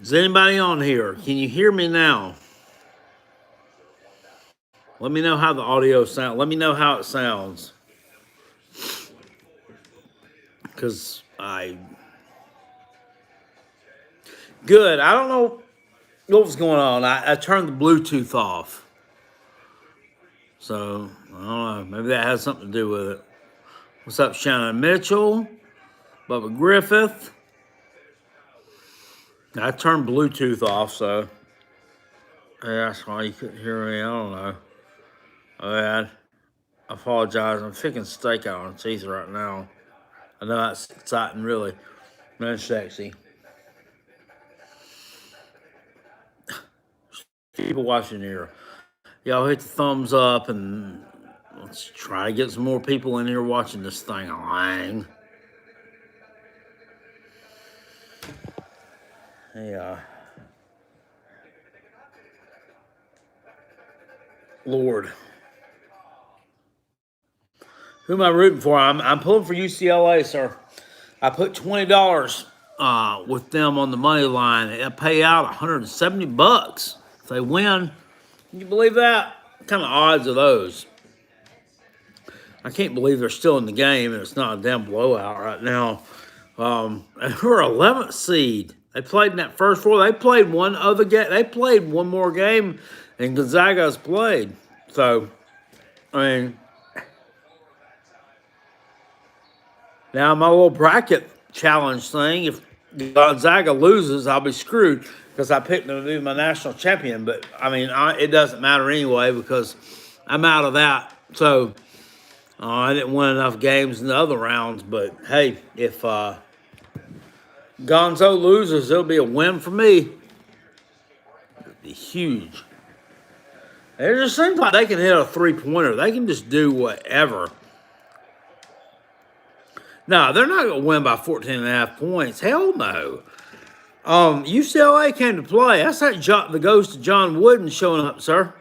Is anybody on here? Can you hear me now? Let me know how the audio sounds. Let me know how it sounds. Because Good. I don't know what was going on. I turned the Bluetooth off. So, I don't know. Maybe that has something to do with it. What's up, Shannon Mitchell? Bubba Griffith? I turned Bluetooth off, so that's why you couldn't hear me. I don't know. I apologize. I'm picking steak out on teeth right now. I know that's exciting, really. That's sexy. People watching here, y'all hit the thumbs up and let's try to get some more people in here watching this thing. Lang. Hey, Lord. Who am I rooting for? I'm pulling for UCLA, sir. I put $20 with them on the money line. It'll pay out $170 if they win. Can you believe that? What kind of odds are those? I can't believe they're still in the game and it's not a damn blowout right now. And we're 11th seed. They played in that first four. They played one other game. They played one more game, and Gonzaga's played. So, I mean, now my little bracket challenge thing. If Gonzaga loses, I'll be screwed because I picked them to be my national champion. But I mean, it doesn't matter anyway because I'm out of that. So I didn't win enough games in the other rounds. But hey, if Gonzo loses, it'll be a win for me. It'll be huge. It just seems like they can hit a three-pointer. They can just do whatever. No, they're not going to win by 14.5 points. Hell no. UCLA came to play. That's the ghost of John Wooden showing up, sir.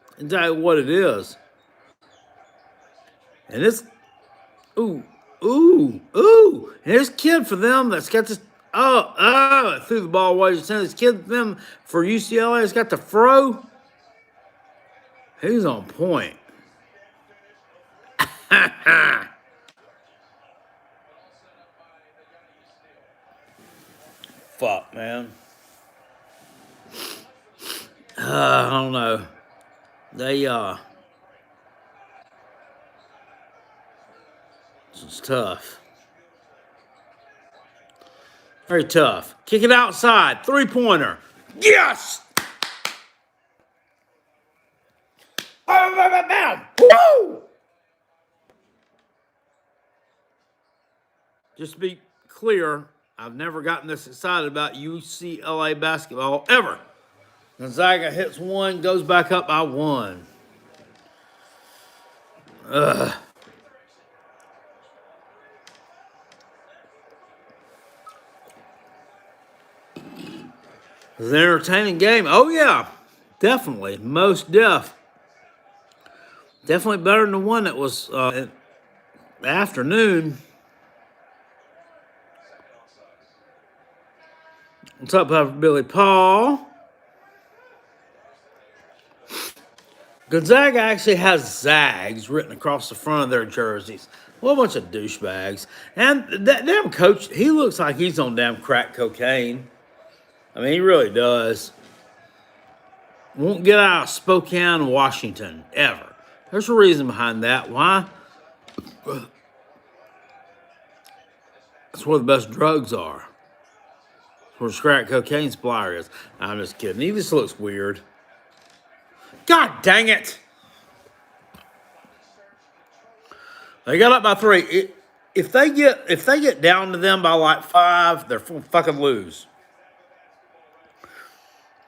That's exactly what it is. And this, ooh. And this kid for them that's got this, threw the ball away. This kid for them for UCLA has got the fro. He's on point. Fuck, man. I don't know. It's tough. Very tough. Kick it outside. Three-pointer. Yes! Woo! Just to be clear, I've never gotten this excited about UCLA basketball ever. Gonzaga hits one, goes back up by one. Ugh. It was an entertaining game. Oh, yeah. Definitely. Most deaf. Definitely better than the one that was in the afternoon. What's up, Papa Billy Paul? Gonzaga actually has Zags written across the front of their jerseys. Well, a bunch of douchebags. And that damn coach, he looks like he's on damn crack cocaine. I mean, he really does. Won't get out of Spokane, Washington, ever. There's a reason behind that. Why? That's where the best drugs are. Where crack cocaine supplier is. I'm just kidding. He just looks weird. God dang it! They got up by 3. If they get down to them by like 5, they're fucking lose.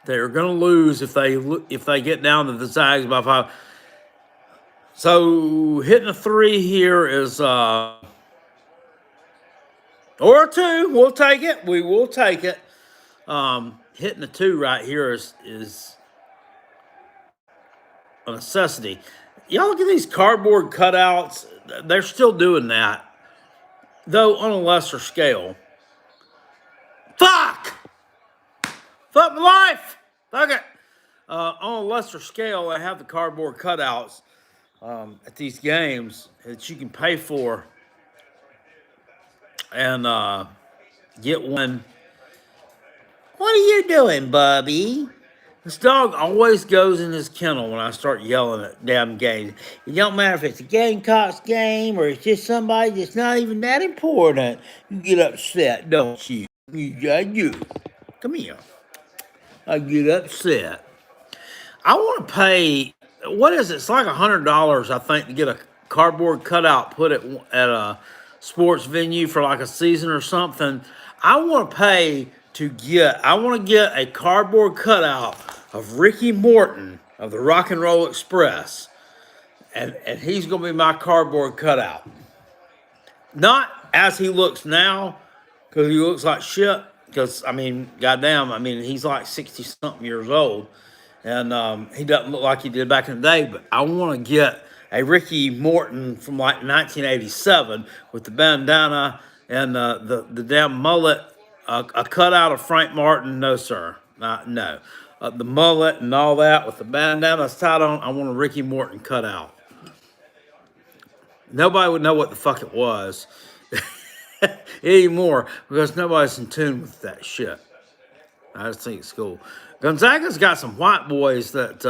They're gonna lose if they get down to the Zags by 5. So hitting a 3 here is or a 2. We'll take it. We will take it. Hitting a 2 right here is a necessity. Y'all look at these cardboard cutouts. They're still doing that, though on a lesser scale. Fuck! Fuck my life. Fuck it. On a lesser scale, they have the cardboard cutouts at these games that you can pay for and get one. What are you doing, Bubby? This dog always goes in his kennel when I start yelling at damn games. It don't matter if it's a Gamecocks game or it's just somebody that's not even that important. You get upset, don't you? You. Come here. I get upset. I want to pay. What is it? It's like $100, I think, to get a cardboard cutout put at a sports venue for like a season or something. I want to pay to get. I want to get a cardboard cutout of Ricky Morton of the Rock and Roll Express, and he's gonna be my cardboard cutout. Not as he looks now, because he looks like shit. Because I mean, goddamn, I mean he's like 60-something years old, and he doesn't look like he did back in the day. But I want to get a Ricky Morton from like 1987 with the bandana and the damn mullet, a cutout of Frank Martin. No, sir, no. The mullet and all that with the bandana tied on. I want a Ricky Morton cutout. Nobody would know what the fuck it was anymore because nobody's in tune with that shit. I just think it's cool. Gonzaga's got some white boys that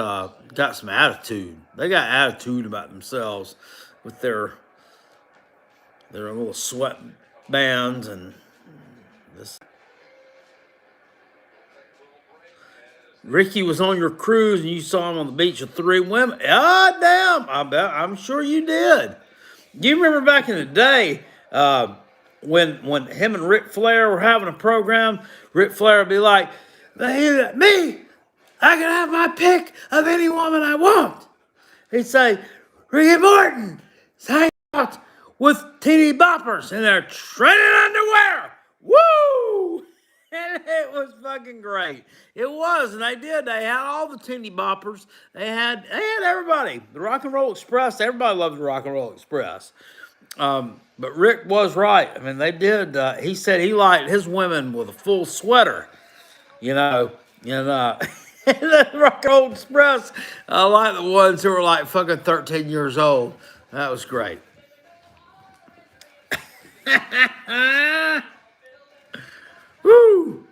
got some attitude. They got attitude about themselves with their little sweat bands and this. Ricky was on your cruise and you saw him on the beach with 3 women. Ah, damn! I'm sure you did. Do you remember back in the day when him and Ric Flair were having a program? Ric Flair would be like, "Me, I can have my pick of any woman I want." He'd say, "Ricky Morton, hang out with teeny boppers in their training underwear." Woo! And it was fucking great. It was, and they did. They had all the teeny boppers. They had everybody. The Rock and Roll Express. Everybody loved the Rock and Roll Express. But Rick was right. I mean, they did. He said he liked his women with a full sweater. You know, and the Rock and Roll Express. I like the ones who were like fucking 13 years old. That was great. Woo!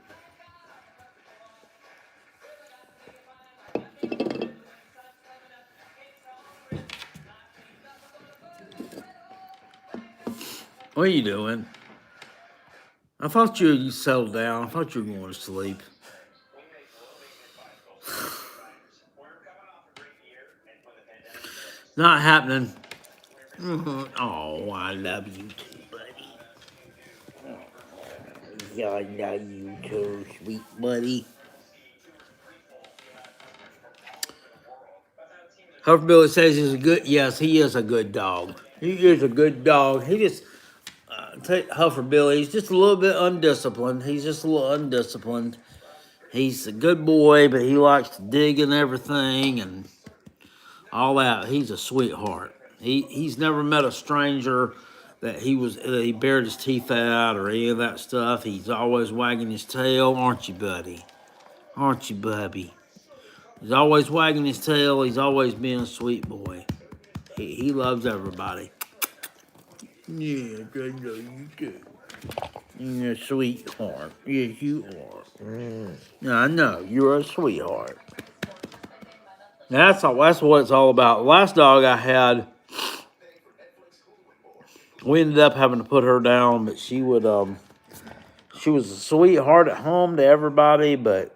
What are you doing? I thought you settled down. I thought you were going to sleep. Not happening. Oh, I love you too, buddy. Yeah, I love you too, sweet buddy. Billy says he's a good. Yes, he is a good dog. He is a good dog. He just Billy. He's just a little bit undisciplined. He's just a little undisciplined. He's a good boy, but he likes to dig and everything and all that. He's a sweetheart. He's never met a stranger that he bared his teeth at or any of that stuff. He's always wagging his tail, aren't you, buddy? Aren't you, Bubby? He's always wagging his tail. He's always being a sweet boy. He loves everybody. Yeah, I know you do. You're a sweetheart. Yes, you are. I know you're a sweetheart. That's what it's all about. The last dog I had, we ended up having to put her down, but she was a sweetheart at home to everybody, but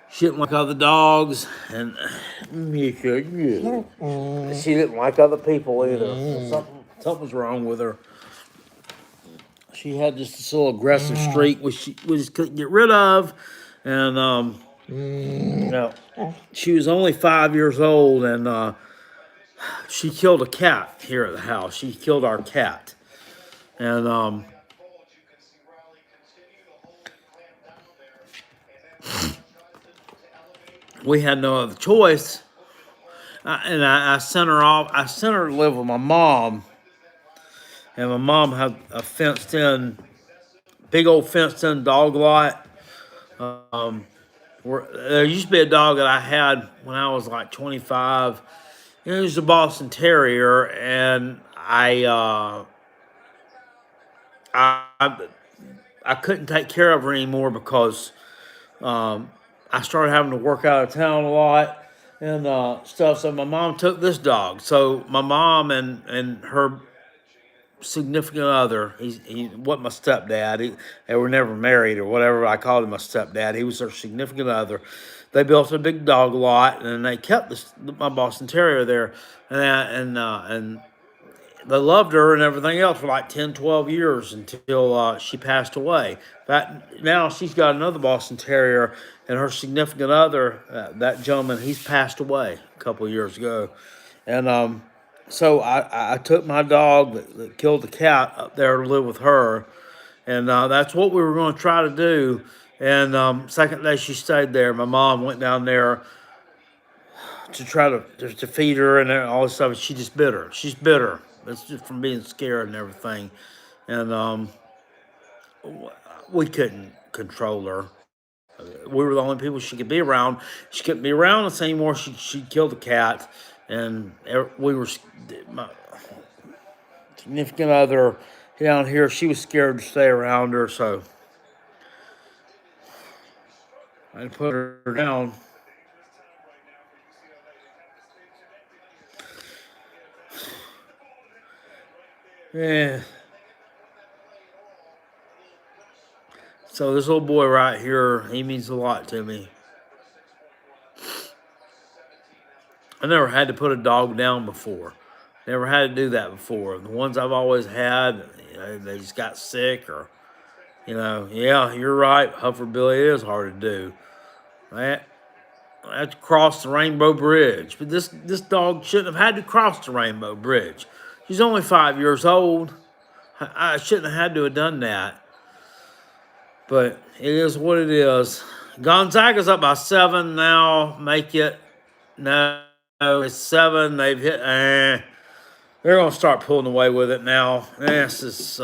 she didn't like other dogs, and she didn't like other people either. Something was wrong with her. She had just this little aggressive streak which we just couldn't get rid of, and she was only 5 years old, and she killed a cat here at the house. She killed our cat, and we had no other choice. And I sent her off. I sent her to live with my mom, and my mom had a big old fenced-in dog lot. Um, there used to be a dog that I had when I was like 25. He was a Boston Terrier, and I I couldn't take care of her anymore because um, I started having to work out of town a lot and stuff. So my mom took this dog. So my mom and her significant other, he wasn't my stepdad. They were never married or whatever. I called him my stepdad. He was her significant other. They built a big dog lot, and they kept my Boston Terrier there, and they loved her and everything else for like 10, 12 years until she passed away. Now she's got another Boston Terrier, and her significant other, that gentleman, he's passed away a couple of years ago. And so I took my dog that killed the cat up there to live with her, and that's what we were going to try to do. And second day she stayed there, my mom went down there to try to feed her and all this stuff. And she just bit her. She's bitter. It's just from being scared and everything. And we couldn't control her. We were the only people she could be around. She couldn't be around us anymore. She killed the cat, and we were my significant other down here. She was scared to stay around her, so I put her down. Yeah. So this little boy right here, he means a lot to me. I never had to put a dog down before. Never had to do that before. The ones I've always had, they just got sick or, yeah, you're right. Huffer Billy is hard to do. I had to cross the Rainbow Bridge. But this dog shouldn't have had to cross the Rainbow Bridge. She's only 5 years old. I shouldn't have had to have done that. But it is what it is. Gonzaga's up by 7 now. Make it. No, it's 7. They've hit. They're going to start pulling away with it now. This is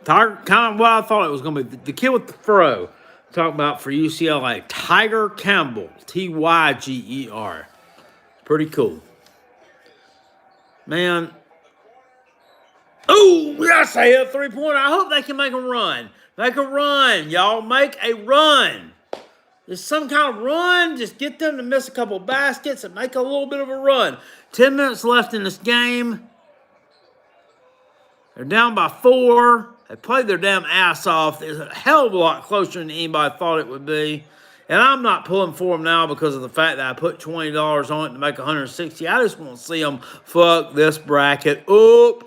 Tiger, kind of what I thought it was going to be. The kid with the fro. Talking about for UCLA. Tiger Campbell. Tyger. Pretty cool. Man. Oh, yes, I hit a 3-pointer. I hope they can make a run. Make a run, y'all. Make a run. There's some kind of run. Just get them to miss a couple baskets and make a little bit of a run. 10 minutes left in this game. They're down by 4. They played their damn ass off. It's a hell of a lot closer than anybody thought it would be. And I'm not pulling for them now because of the fact that I put $20 on it to make 160. I just want to see them fuck this bracket up.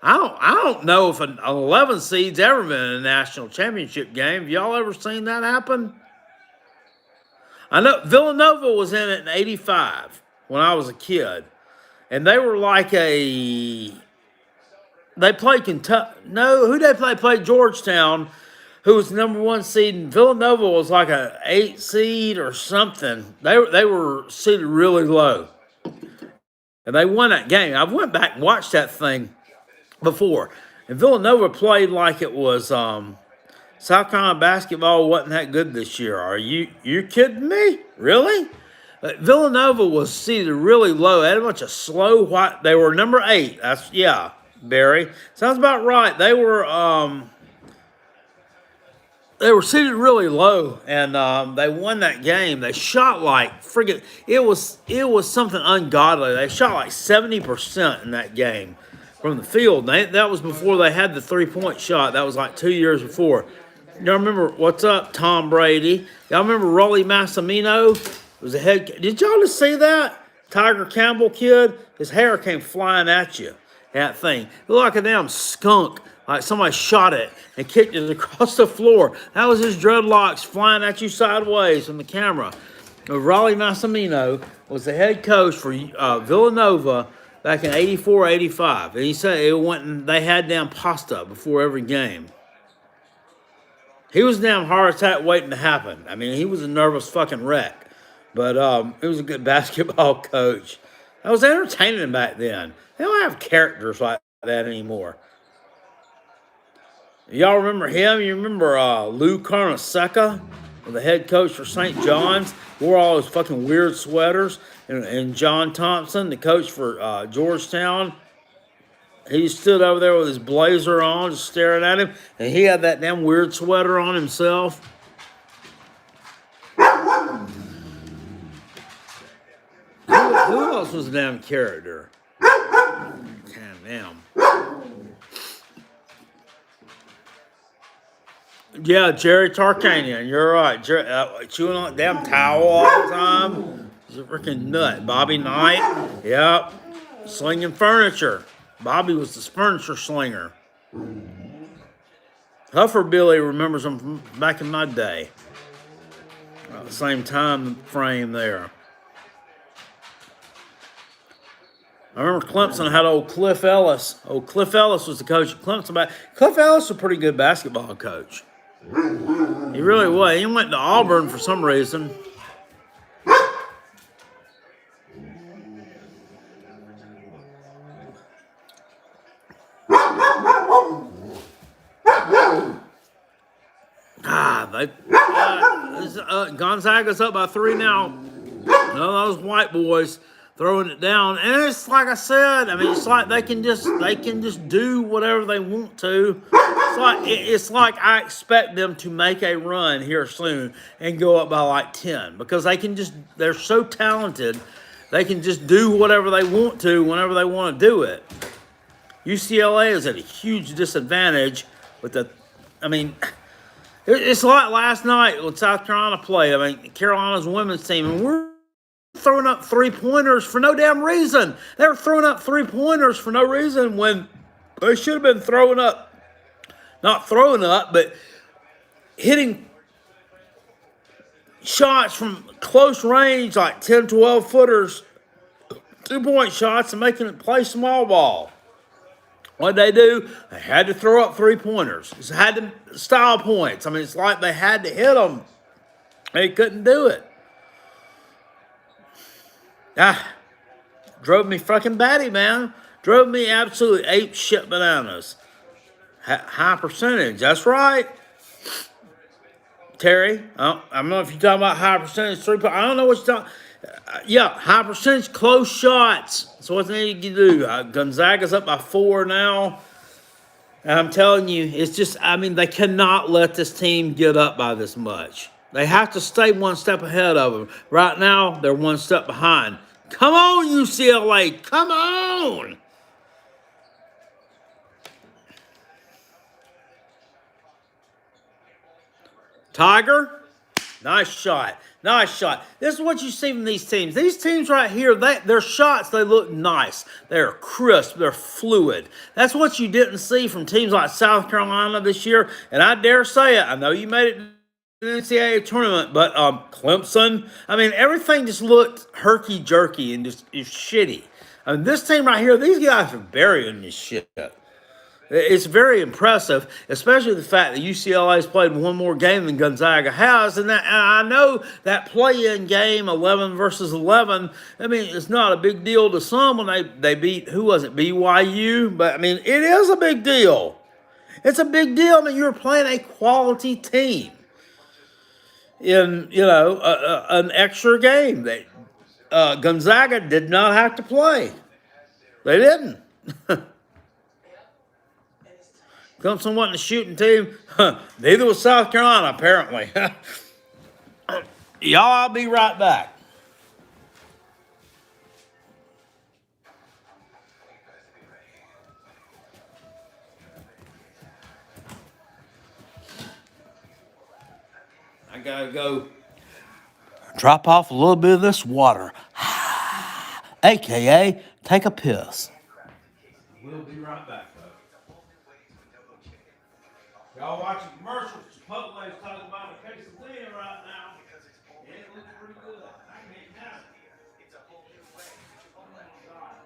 I don't know if an 11 seed's ever been in a national championship game. Have y'all ever seen that happen? I know Villanova was in it in 85 when I was a kid. And they were like they played Kentucky. No, who they play? Played Georgetown, who was the number 1 seed. And Villanova was like an 8 seed or something. They were seated really low. And they won that game. I went back and watched that thing before. And Villanova played like it was South Carolina basketball wasn't that good this year. Are you kidding me? Really? Villanova was seated really low. They had a bunch of slow white. They were number 8. Barry. Sounds about right. They were seated really low, and they won that game. They shot like friggin' it was something ungodly. They shot like 70% in that game from the field. That was before they had the 3-point shot. That was like 2 years before. Y'all remember what's up, Tom Brady? Y'all remember Rolly Massimino was the head? Did y'all just see that Tiger Campbell kid? His hair came flying at you. That thing. It looked like a damn skunk. Like somebody shot it and kicked it across the floor. That was his dreadlocks flying at you sideways from the camera. Rolly Massimino was the head coach for Villanova back in 84, 85. And he said they had damn pasta before every game. He was a damn heart attack waiting to happen. I mean, he was a nervous fucking wreck. But he was a good basketball coach. That was entertaining back then. They don't have characters like that anymore. Y'all remember him? You remember Lou Carnesecca, the head coach for St. John's? Wore all those fucking weird sweaters. And John Thompson, the coach for Georgetown, he stood over there with his blazer on, just staring at him. And he had that damn weird sweater on himself. Who else was a damn character? Damn. Yeah, Jerry Tarkanian. You're right. Chewing on a damn towel all the time. He's a freaking nut. Bobby Knight. Yep. Slinging furniture. Bobby was the furniture slinger. Huffer Billy remembers him from back in my day. The same time frame there. I remember Clemson had old Cliff Ellis. Old Cliff Ellis was the coach at Clemson. Cliff Ellis was a pretty good basketball coach. He really was. He went to Auburn for some reason. Gonzaga's up by 3 now. Those white boys throwing it down, and it's like I said. I mean, it's like they can just do whatever they want to. It's like I expect them to make a run here soon and go up by like 10 because they're so talented. They can just do whatever they want to whenever they want to do it. UCLA is at a huge disadvantage with it's like last night when South Carolina played. I mean, Carolina's women's team, and we're throwing up 3-pointers for no damn reason. They were throwing up 3-pointers for no reason when they should have been but hitting shots from close range, like 10, 12 footers, 2-point shots, and making it play small ball. What did they do? They had to throw up 3-pointers. They had to style points. I mean, it's like they had to hit them. They couldn't do it. Drove me fucking batty, man. Drove me absolutely ape shit bananas. High percentage. That's right. Terry, I don't know if you're talking about high percentage 3-point. I don't know what you're talking. Yeah, high percentage close shots. So what they need to do? Gonzaga's up by 4 now. And I'm telling you, it's just, they cannot let this team get up by this much. They have to stay one step ahead of them. Right now, they're one step behind. Come on, UCLA. Come on. Tiger, nice shot. Nice shot. This is what you see from these teams. These teams right here, their shots, they look nice. They're crisp. They're fluid. That's what you didn't see from teams like South Carolina this year. And I dare say it. I know you made it to the NCAA tournament, but Clemson, everything just looked herky-jerky and just is shitty. This team right here, these guys are burying this shit. It's very impressive, especially the fact that UCLA has played one more game than Gonzaga has. And I know that play-in game, 11 versus 11, it's not a big deal to some when they beat, who was it, BYU? But, it is a big deal. It's a big deal. You're playing a quality team in, an extra game. Gonzaga did not have to play. They didn't. Clemson wasn't a shooting team. Neither was South Carolina, apparently. Y'all, I'll be right back. I gotta go drop off a little bit of this water, AKA take a piss. We'll be right back. Y'all watching commercials? Chipotle is talking about a quesadilla right now. Yeah, it looks pretty good. I can't have it. It's a whole new way. Oh my God.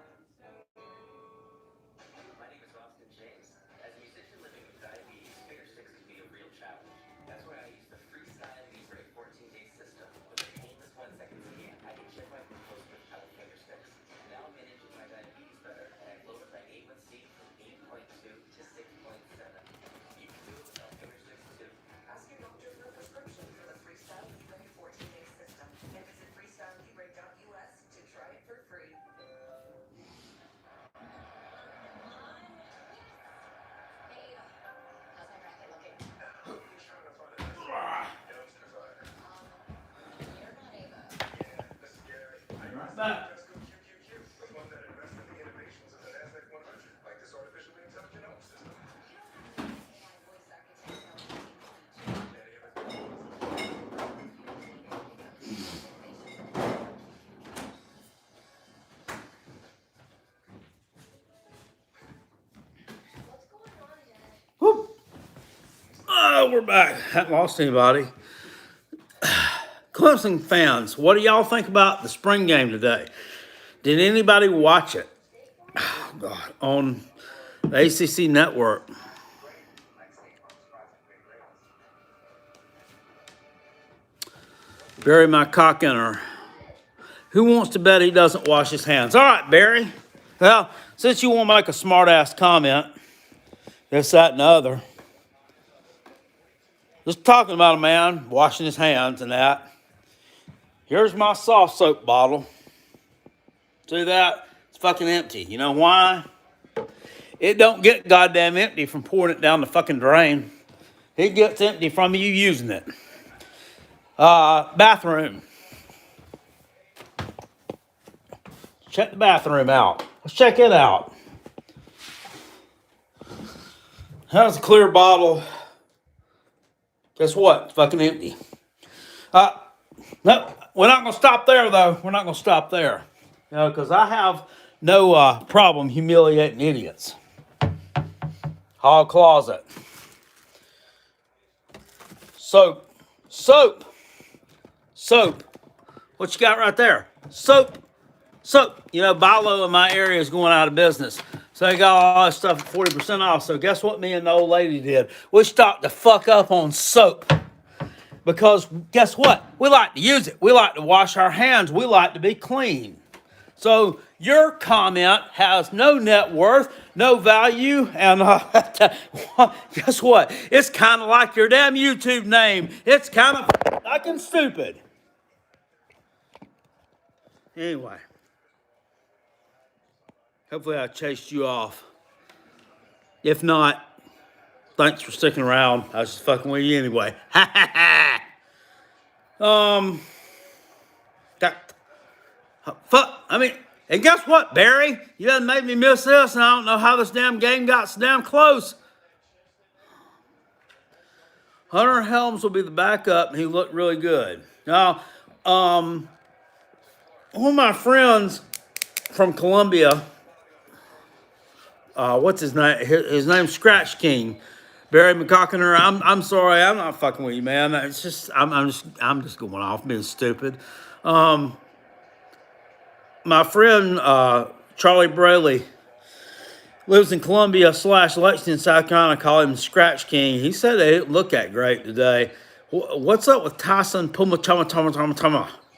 My name is Austin James. As a musician living with diabetes, figure 6 can be a real challenge. That's why I use the Freestyle Libre 14-day system. With a painless 1-second scan, I can check my glucose with how finger sticks. Now I'm managing my diabetes better, and I've lowered my A1C from 8.2 to 6.7. You can do Oh, we're back. Haven't lost anybody. Clemson fans, what do y'all think about the spring game today? Did anybody watch it? Oh, God, on the ACC network. Bury my cock in her. Who wants to bet he doesn't wash his hands? All right, Barry. Well, since you want to make a smart-ass comment, this, that, and the other, just talking about a man washing his hands and that. Here's my soft soap bottle. See that? It's fucking empty. You know why? It don't get goddamn empty from pouring it down the fucking drain. It gets empty from you using it. Bathroom. Check the bathroom out. Let's check it out. That's a clear bottle. Guess what? It's fucking empty. No, we're not going to stop there, though. We're not going to stop there. You know, because I have no problem humiliating idiots. Hall closet. Soap. Soap. Soap. What you got right there? Soap. Soap. You know, Bilo in my area is going out of business. So they got all that stuff at 40% off. So guess what me and the old lady did? We stocked the fuck up on soap. Because guess what? We like to use it. We like to wash our hands. We like to be clean. So your comment has no net worth, no value, and guess what? It's kind of like your damn YouTube name. It's kind of fucking stupid. Anyway. Hopefully I chased you off. If not, thanks for sticking around. I was just fucking with you anyway. Fuck. I mean, and guess what, Barry? You done made me miss this, and I don't know how this damn game got so damn close. Hunter Helms will be the backup, and he looked really good. Now, one of my friends from Columbia, what's his name? His name's Scratch King, Barry McCockiner. I'm sorry, I'm not fucking with you, man. It's just I'm just going off being stupid. My friend Charlie Braley lives in Columbia / Lexington, South Carolina. Call him Scratch King. He said they didn't look that great today. What's up with Tyson Puma?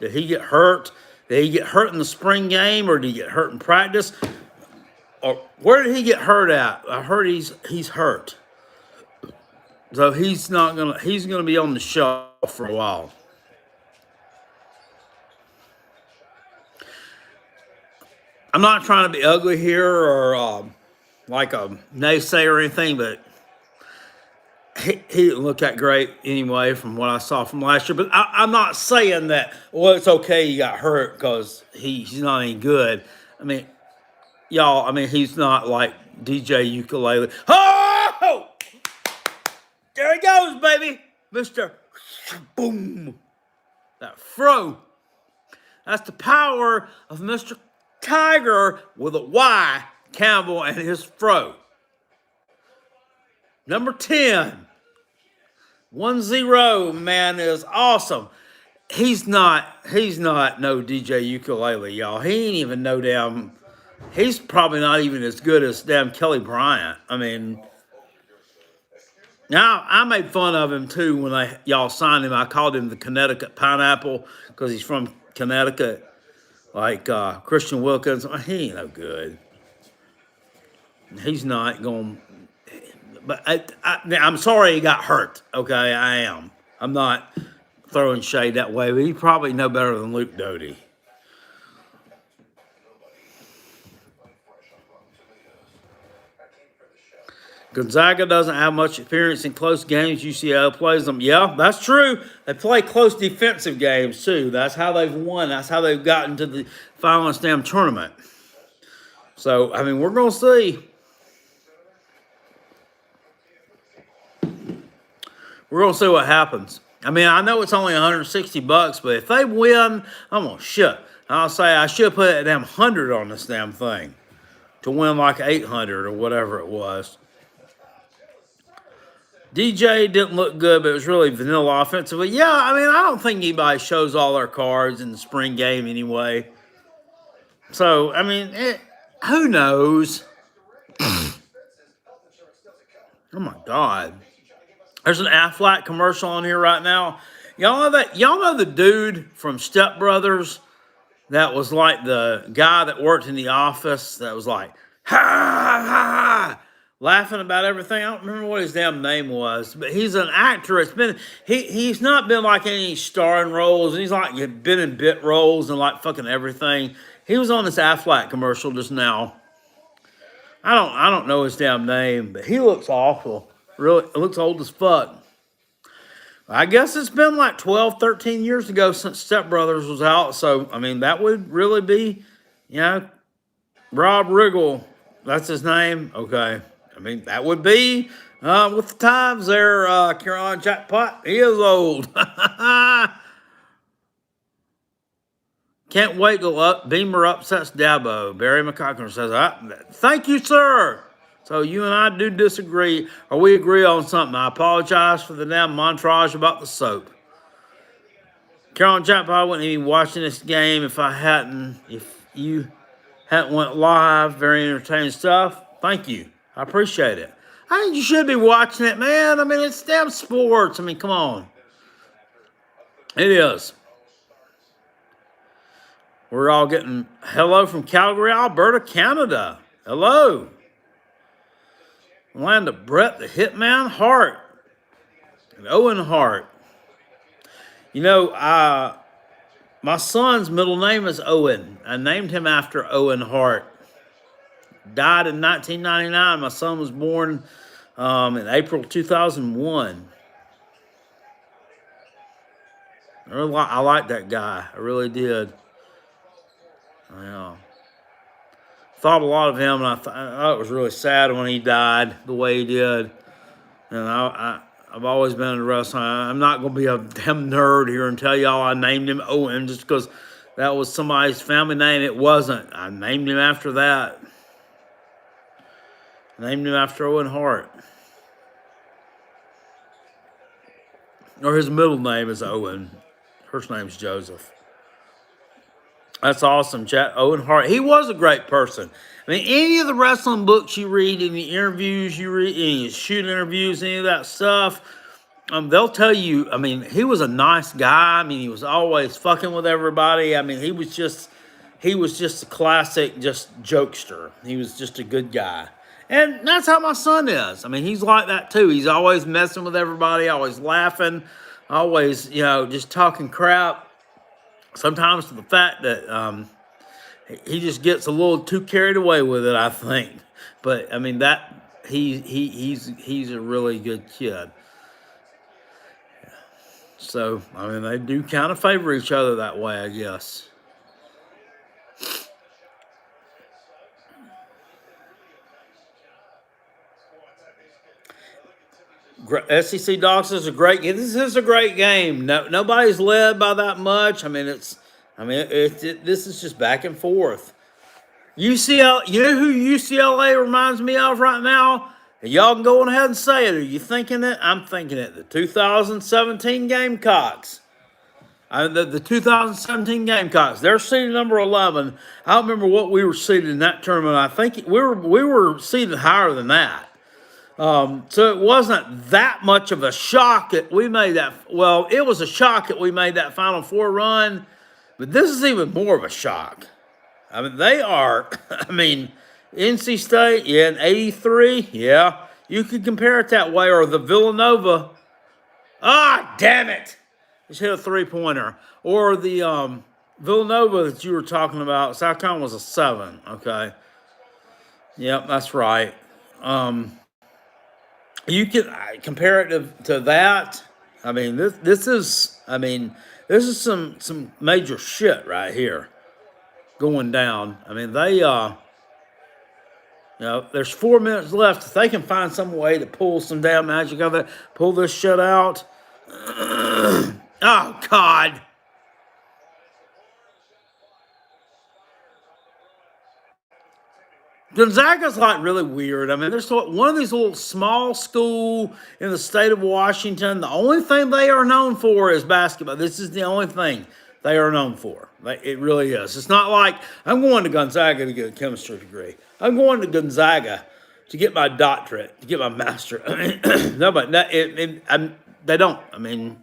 Did he get hurt? Did he get hurt in the spring game, or did he get hurt in practice? Or where did he get hurt at? I heard he's hurt. So he's gonna be on the shelf for a while. I'm not trying to be ugly here or like a naysayer or anything, but he didn't look that great anyway from what I saw from last year. But I'm not saying that, well, it's okay he got hurt because he's not any good. I mean, y'all, he's not like DJ Ukulele. Oh! There he goes, baby. Mr. Boom. That fro. That's the power of Mr. Tiger with a Y, Campbell, and his fro. Number 10. 1-0, man, is awesome. He's not no DJ Ukulele, y'all. He ain't even no damn. He's probably not even as good as damn Kelly Bryant. I mean, now I made fun of him too when y'all signed him. I called him the Connecticut Pineapple because he's from Connecticut. Like Christian Wilkins, he ain't no good. He's not going. But I'm sorry he got hurt. Okay, I am. I'm not throwing shade that way, but he's probably no better than Luke Doty. Gonzaga doesn't have much experience in close games. UCLA plays them. Yeah, that's true. They play close defensive games, too. That's how they've won. That's how they've gotten to the final damn tournament. So, we're going to see. We're going to see what happens. I know it's only $160, but if they win, I'm going to shit. I'll say I should put a damn 100 on this damn thing to win like 800 or whatever it was. DJ didn't look good, but it was really vanilla offensively. Yeah, I mean, I don't think anybody shows all their cards in the spring game anyway. So, I mean, who knows? Oh my God. There's an Aflac commercial on here right now. Y'all know that? Y'all know the dude from Step Brothers that was like the guy that worked in the office that was like, ha, ha, laughing about everything. I don't remember what his damn name was, but he's an actor. He's not been like any starring roles, and he's like been in bit roles and like fucking everything. He was on this Aflac commercial just now. I don't know his damn name, but he looks awful. Really, it looks old as fuck. I guess it's been like 12, 13 years ago since Step Brothers was out. So, I mean, that would really be, Rob Riggle. That's his name. Okay. I mean, that would be with the times there, Carolina Jackpot. He is old. Can't wait till Beamer upsets Dabo. Barry McCockner says, thank you, sir. So you and I do disagree, or we agree on something. I apologize for the damn montage about the soap. Carolina Jackpot, I wouldn't even be watching this game if you hadn't went live. Very entertaining stuff. Thank you. I appreciate it. I think you should be watching it, man. I mean, it's damn sports. I mean, come on. It is. We're all getting hello from Calgary, Alberta, Canada. Hello. Land of Brett the Hitman Hart. And Owen Hart. My son's middle name is Owen. I named him after Owen Hart. Died in 1999. My son was born in April 2001. I like that guy. I really did. Thought a lot of him, and I thought it was really sad when he died the way he did. And I've always been into wrestling. I'm not going to be a damn nerd here and tell y'all I named him Owen just because that was somebody's family name. It wasn't. I named him after that. I named him after Owen Hart. Or his middle name is Owen. First name's Joseph. That's awesome, chat. Owen Hart. He was a great person. I mean, any of the wrestling books you read, any interviews you read, any shoot interviews, any of that stuff, they'll tell you, I mean, he was a nice guy. I mean, he was always fucking with everybody. I mean, he was just a classic, just jokester. He was just a good guy. And that's how my son is. I mean, he's like that too. He's always messing with everybody, always laughing, always, just talking crap. Sometimes to the fact that he just gets a little too carried away with it, I think. But I mean he's a really good kid. So I mean they do kind of favor each other that way, I guess. SEC Dogs is a great game. This is a great game. Nobody's led by that much. I mean, this is just back and forth. UCLA, you know who UCLA reminds me of right now? And y'all can go on ahead and say it. Are you thinking it? I'm thinking it. The 2017 Gamecocks. The 2017 Gamecocks. They're seeded number 11. I don't remember what we were seeded in that tournament. I think we were seeded higher than that. So it wasn't that much of a shock that we made that. Well, it was a shock that we made that Final Four run, but this is even more of a shock. I mean, they are, NC State, in 83, yeah, you could compare it that way, or the Villanova. Damn it. Just hit a three-pointer. Or the Villanova that you were talking about, South Carolina was a 7, okay. Yep, that's right. You can compare it to that. I mean, this is some major shit right here going down. I mean, they there's 4 minutes left. If they can find some way to pull some damn magic out of it, pull this shit out. Oh God. Gonzaga's like really weird. I mean, they're one of these little small school in the state of Washington. The only thing they are known for is basketball. This is the only thing they are known for. It really is. It's not like I'm going to Gonzaga to get a chemistry degree. I'm going to Gonzaga to get my doctorate, to get my master. I mean, no, but they don't. I mean,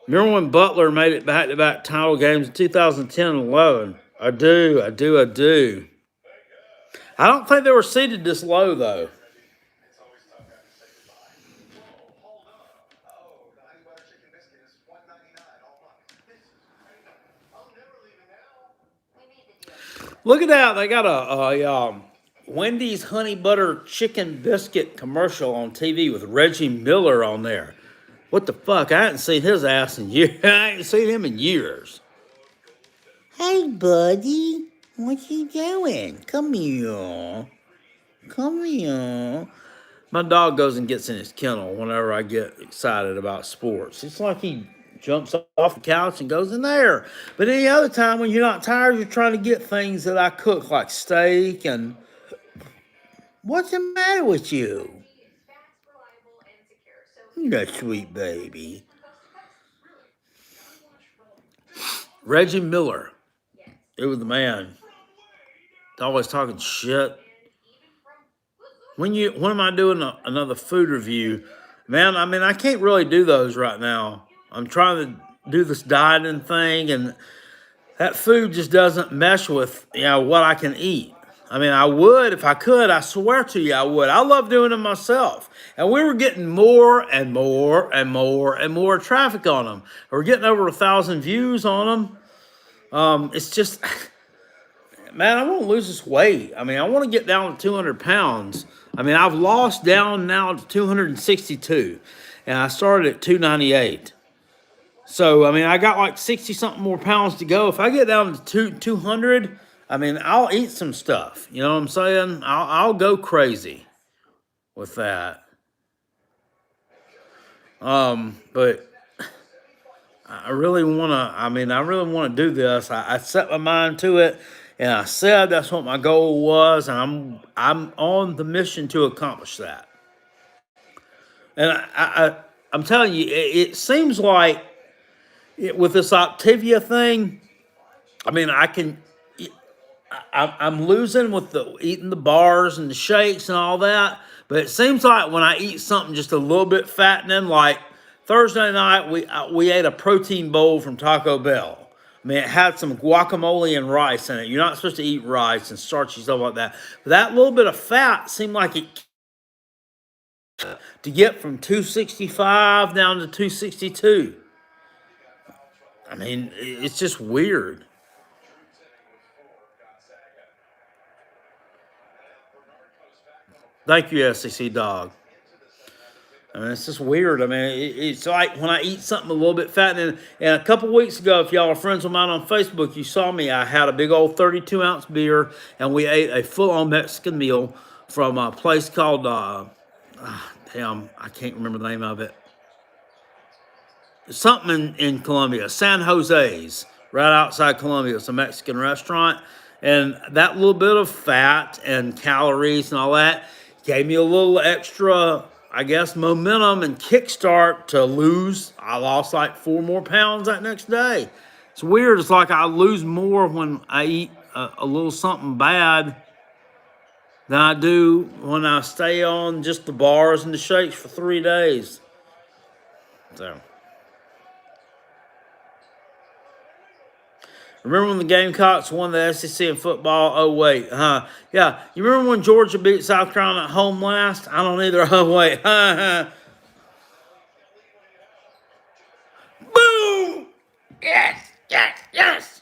remember when Butler made it back-to-back title games in 2010 and 11? I do. I don't think they were seated this low, though. Look at that. They got a Wendy's honey butter chicken biscuit commercial on TV with Reggie Miller on there. What the fuck? I hadn't seen his ass in years. I ain't seen him in years. Hey, buddy. What you doing? Come here. My dog goes and gets in his kennel whenever I get excited about sports. It's like he jumps off the couch and goes in there. But any other time when you're not tired, you're trying to get things that I cook, like steak and... What's the matter with you? You're a sweet baby. Reggie Miller. It was the man. Always talking shit. When am I doing another food review? Man, I mean, I can't really do those right now. I'm trying to do this dieting thing, and that food just doesn't mesh with, what I can eat. I mean, I would if I could. I swear to you, I would. I love doing it myself. And we were getting more and more traffic on them. We're getting over 1,000 views on them. It's just, man, I want to lose this weight. I mean, I want to get down to 200 pounds. I mean, I've lost down now to 262, and I started at 298. So, I mean, I got like 60-something more pounds to go. If I get down to 200, I mean, I'll eat some stuff. You know what I'm saying? I'll go crazy with that. But I really want to do this. I set my mind to it, and I said that's what my goal was, and I'm on the mission to accomplish that. And I'm telling you, it seems like with this Optivia thing, I mean, I'm losing with eating the bars and the shakes and all that, but it seems like when I eat something just a little bit fattening, like Thursday night, we ate a protein bowl from Taco Bell. I mean, it had some guacamole and rice in it. You're not supposed to eat rice and starchy stuff like that. But that little bit of fat seemed like it to get from 265 down to 262. I mean, it's just weird. Thank you, SEC Dog. I mean, it's just weird. I mean, it's like when I eat something a little bit fat. And a couple weeks ago, if y'all are friends of mine on Facebook, you saw me. I had a big old 32-ounce beer, and we ate a full-on Mexican meal from a place called, I can't remember the name of it. Something in Colombia, San Jose's, right outside Colombia. It's a Mexican restaurant. And that little bit of fat and calories and all that gave me a little extra, I guess, momentum and kickstart to lose. I lost like 4 more pounds that next day. It's weird. It's like I lose more when I eat a little something bad than I do when I stay on just the bars and the shakes for 3 days. So, remember when the Gamecocks won the SEC in football? Oh, wait. Yeah. You remember when Georgia beat South Carolina at home last? I don't either. Oh, wait. Boom! Yes.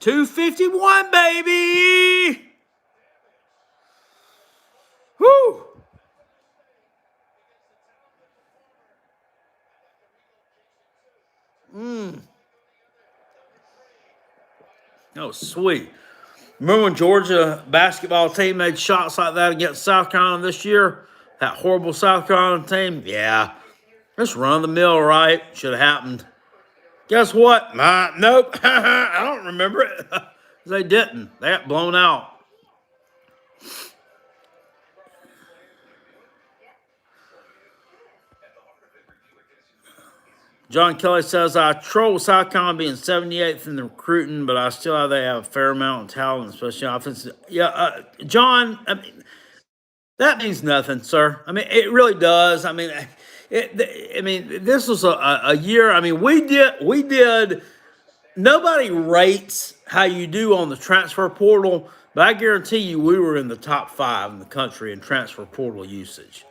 251, baby! Woo! Oh, sweet. Remember when Georgia basketball team made shots like that against South Carolina this year? That horrible South Carolina team? Yeah. Just run the mill, right? Should have happened. Guess what? Nope. I don't remember it. They didn't. They got blown out. John Kelly says, I troll South Carolina being 78th in the recruiting, but I still have they have a fair amount of talent, especially offense. Yeah, John, I mean, that means nothing, sir. I mean, it really does. I mean, this was a year. I mean, we did. Nobody rates how you do on the transfer portal, but I guarantee you, we were in the top 5 in the country in transfer portal usage.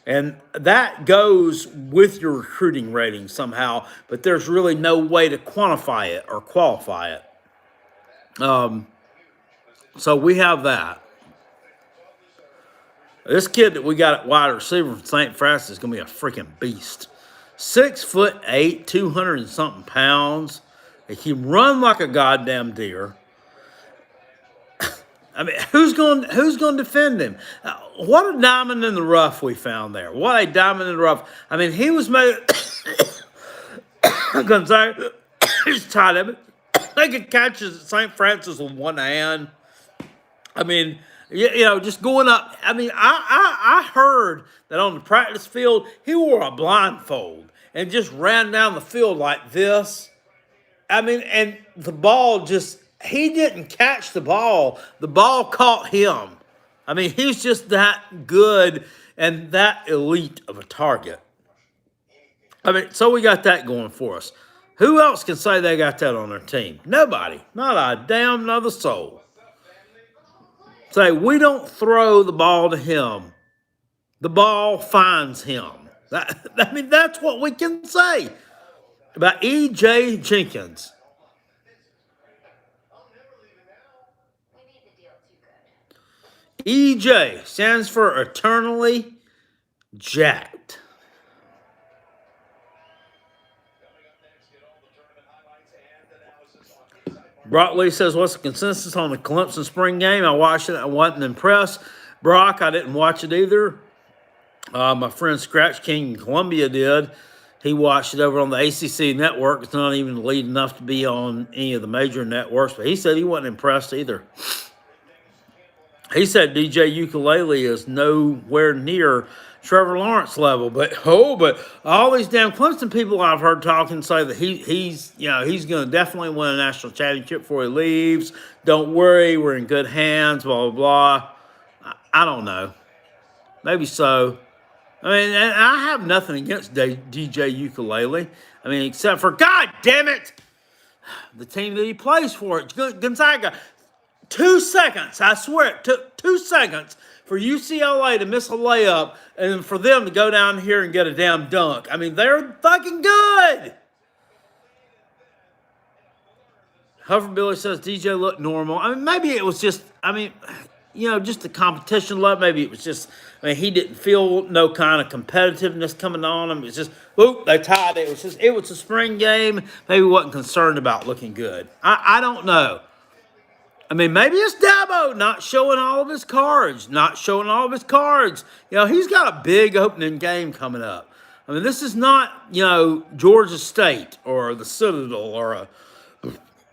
And that goes with your recruiting rating somehow, but there's really no way to quantify it or qualify it. So we have that. This kid that we got at wide receiver from St. Francis is going to be a freaking beast. 6'8", 200 and something pounds. He can run like a goddamn deer. I mean, who's going to defend him? What a diamond in the rough we found there. What a diamond in the rough. I mean, he was made. Gonzaga, he's tight of it. They could catch St. Francis with one hand. I mean, just going up. I mean, I heard that on the practice field, he wore a blindfold and just ran down the field like this. I mean, and the ball he didn't catch the ball. The ball caught him. I mean, he's just that good and that elite of a target. I mean, so we got that going for us. Who else can say they got that on their team? Nobody. Not a damn another soul. Say, we don't throw the ball to him. The ball finds him. I mean, that's what we can say about E.J. Jenkins. EJ stands for eternally jacked. Brock Lee says, what's the consensus on the Clemson spring game? I watched it. I wasn't impressed. Brock, I didn't watch it either. My friend Scratch King in Columbia did. He watched it over on the ACC network. It's not even elite enough to be on any of the major networks, but he said he wasn't impressed either. He said DJ Ukulele is nowhere near Trevor Lawrence level, but all these damn Clemson people I've heard talking say that he's going to definitely win a national championship before he leaves. Don't worry, we're in good hands. Blah blah blah. I don't know. Maybe so. I mean, and I have nothing against DJ Ukulele. I mean, except for God damn it, the team that he plays for, Gonzaga. 2 seconds, I swear it took 2 seconds for UCLA to miss a layup and for them to go down here and get a damn dunk. I mean, they're fucking good. Huffer Billy says DJ looked normal. I mean, maybe it was just, just the competition level. Maybe it was just, he didn't feel no kind of competitiveness coming on him. It was just, they tied it. It was a spring game. Maybe wasn't concerned about looking good. I don't know. I mean, maybe it's Dabo not showing all of his cards. He's got a big opening game coming up. I mean, this is not, Georgia State or the Citadel or a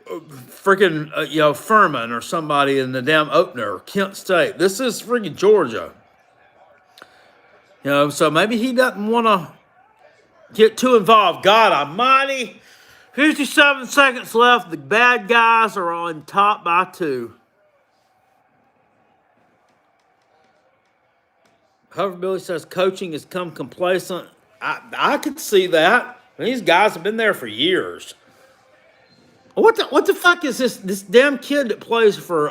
freaking, Furman or somebody in the damn opener or Kent State. This is freaking Georgia. So maybe he doesn't want to get too involved. God almighty. 57 seconds left. The bad guys are on top by 2. However, Billy says coaching has come complacent. I could see that. These guys have been there for years. What the fuck is this damn kid that plays for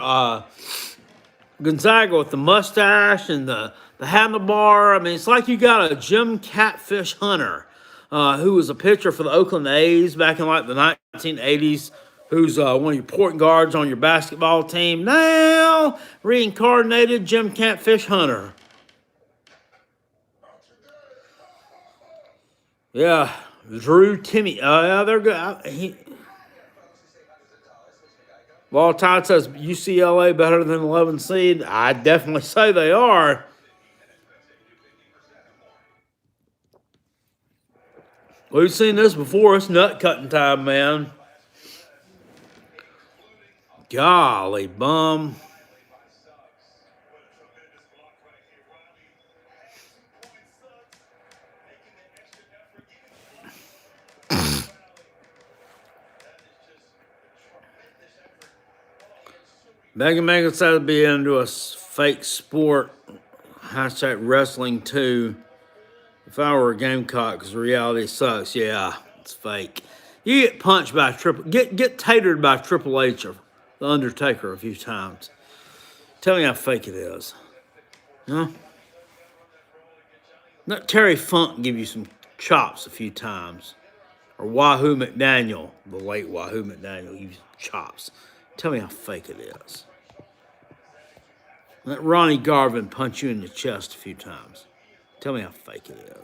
Gonzaga with the mustache and the handlebar? I mean, it's like you got a Jim Catfish Hunter. Who was a pitcher for the Oakland A's back in like the 1980s, who's one of your point guards on your basketball team. Now, reincarnated Jim Catfish Hunter. Yeah, Drew Timmy. Yeah, they're good. Wall Tide says UCLA better than 11 seed. I definitely say they are. We've seen this before. It's nut cutting time, man. Golly bum. Mega decided to be into a fake sport. Hashtag wrestling too. If I were a Gamecock, because reality sucks. Yeah, it's fake. You get punched by get tatered by Triple H or The Undertaker a few times. Tell me how fake it is. Huh? Let Terry Funk give you some chops a few times. Or Wahoo McDaniel, the late Wahoo McDaniel, give you some chops. Tell me how fake it is. Let Ronnie Garvin punch you in the chest a few times. Tell me how fake it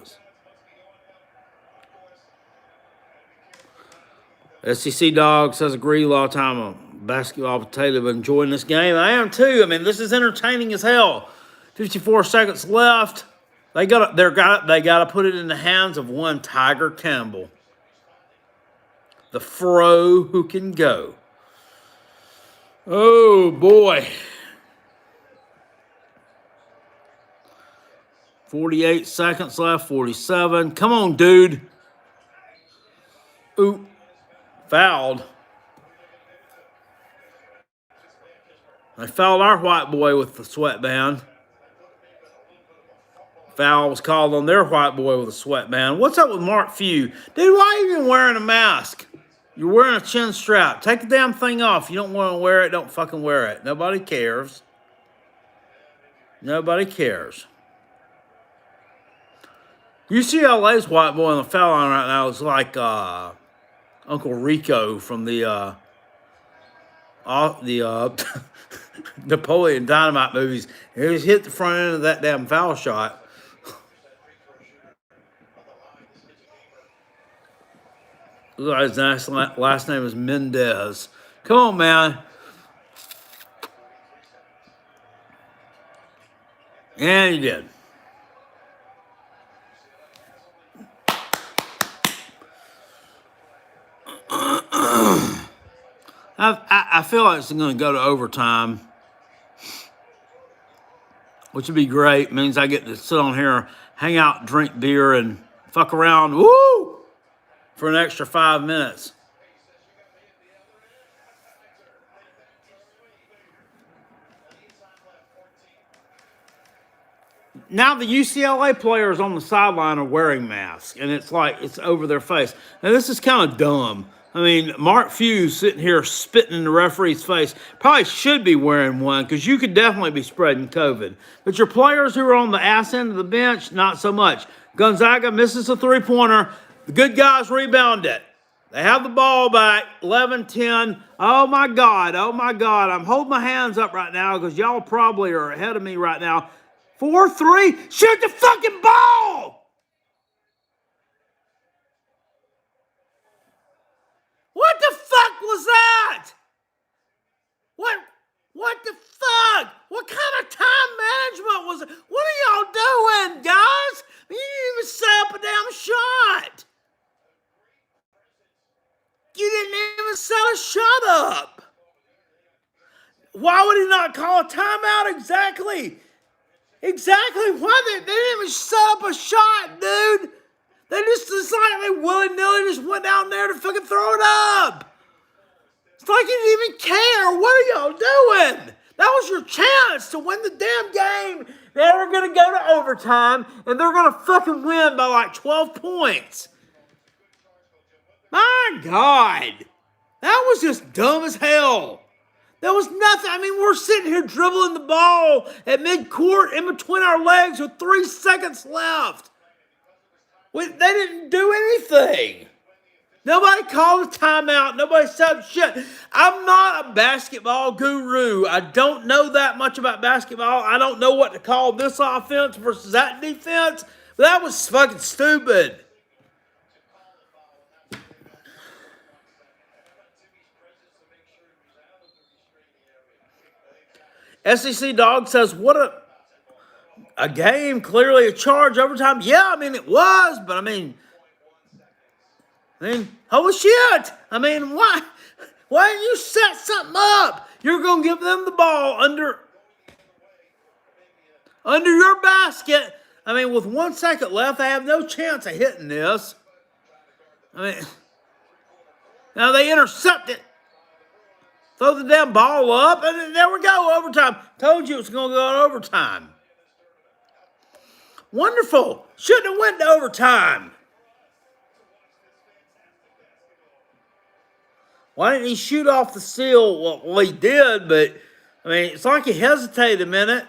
is. SEC Dog says, agree, a lot of time a basketball potato, but enjoying this game. I am too. I mean, this is entertaining as hell. 54 seconds left. They gotta put it in the hands of one Tiger Campbell. The fro who can go. Oh boy. 48 seconds left, 47. Come on, dude. Ooh, fouled. They fouled our white boy with the sweatband. Foul was called on their white boy with a sweatband. What's up with Mark Few? Dude, why are you even wearing a mask? You're wearing a chin strap. Take the damn thing off. You don't want to wear it, don't fucking wear it. Nobody cares. Nobody cares. UCLA's white boy on the foul line right now is like Uncle Rico from the Napoleon Dynamite movies. He just hit the front end of that damn foul shot. His last name is Mendez. Come on, man. And he did. I feel like it's going to go to overtime, which would be great. It means I get to sit on here, hang out, drink beer, and fuck around, woo, for an extra 5 minutes. Now the UCLA players on the sideline are wearing masks, and it's like it's over their face. Now this is kind of dumb. I mean, Mark Few sitting here spitting in the referee's face probably should be wearing one because you could definitely be spreading COVID. But your players who are on the ass end of the bench, not so much. Gonzaga misses a three-pointer. The good guys rebound it. They have the ball back, 11-10. Oh, my God. Oh, my God. I'm holding my hands up right now because y'all probably are ahead of me right now. 4-3. Shoot the fucking ball! What the fuck was that? What the fuck? What kind of time management was it? What are y'all doing, guys? You didn't even set up a damn shot. You didn't even set a shot up. Why would he not call a timeout exactly? Exactly. Why they didn't even set up a shot, dude? They just decided they willy-nilly just went down there to fucking throw it up. It's like you didn't even care. What are y'all doing? That was your chance to win the damn game. They were going to go to overtime, and they're going to fucking win by like 12 points. My God. That was just dumb as hell. There was nothing. I mean, we're sitting here dribbling the ball at midcourt in between our legs with 3 seconds left. They didn't do anything. Nobody called a timeout. Nobody said shit. I'm not a basketball guru. I don't know that much about basketball. I don't know what to call this offense versus that defense. But that was fucking stupid. SEC Dog says, what a game, clearly a charge overtime. Yeah, I mean, it was, but I mean, I mean, holy shit! I mean, why didn't you set something up? You're gonna give them the ball under your basket. I mean, with 1 second left, they have no chance of hitting this. I mean, now they intercept it. Throw the damn ball up, and there we go, overtime. Told you it was going to go to overtime. Wonderful. Shouldn't have went to overtime. Why didn't he shoot off the seal? Well, he did, but, I mean, it's like he hesitated a minute.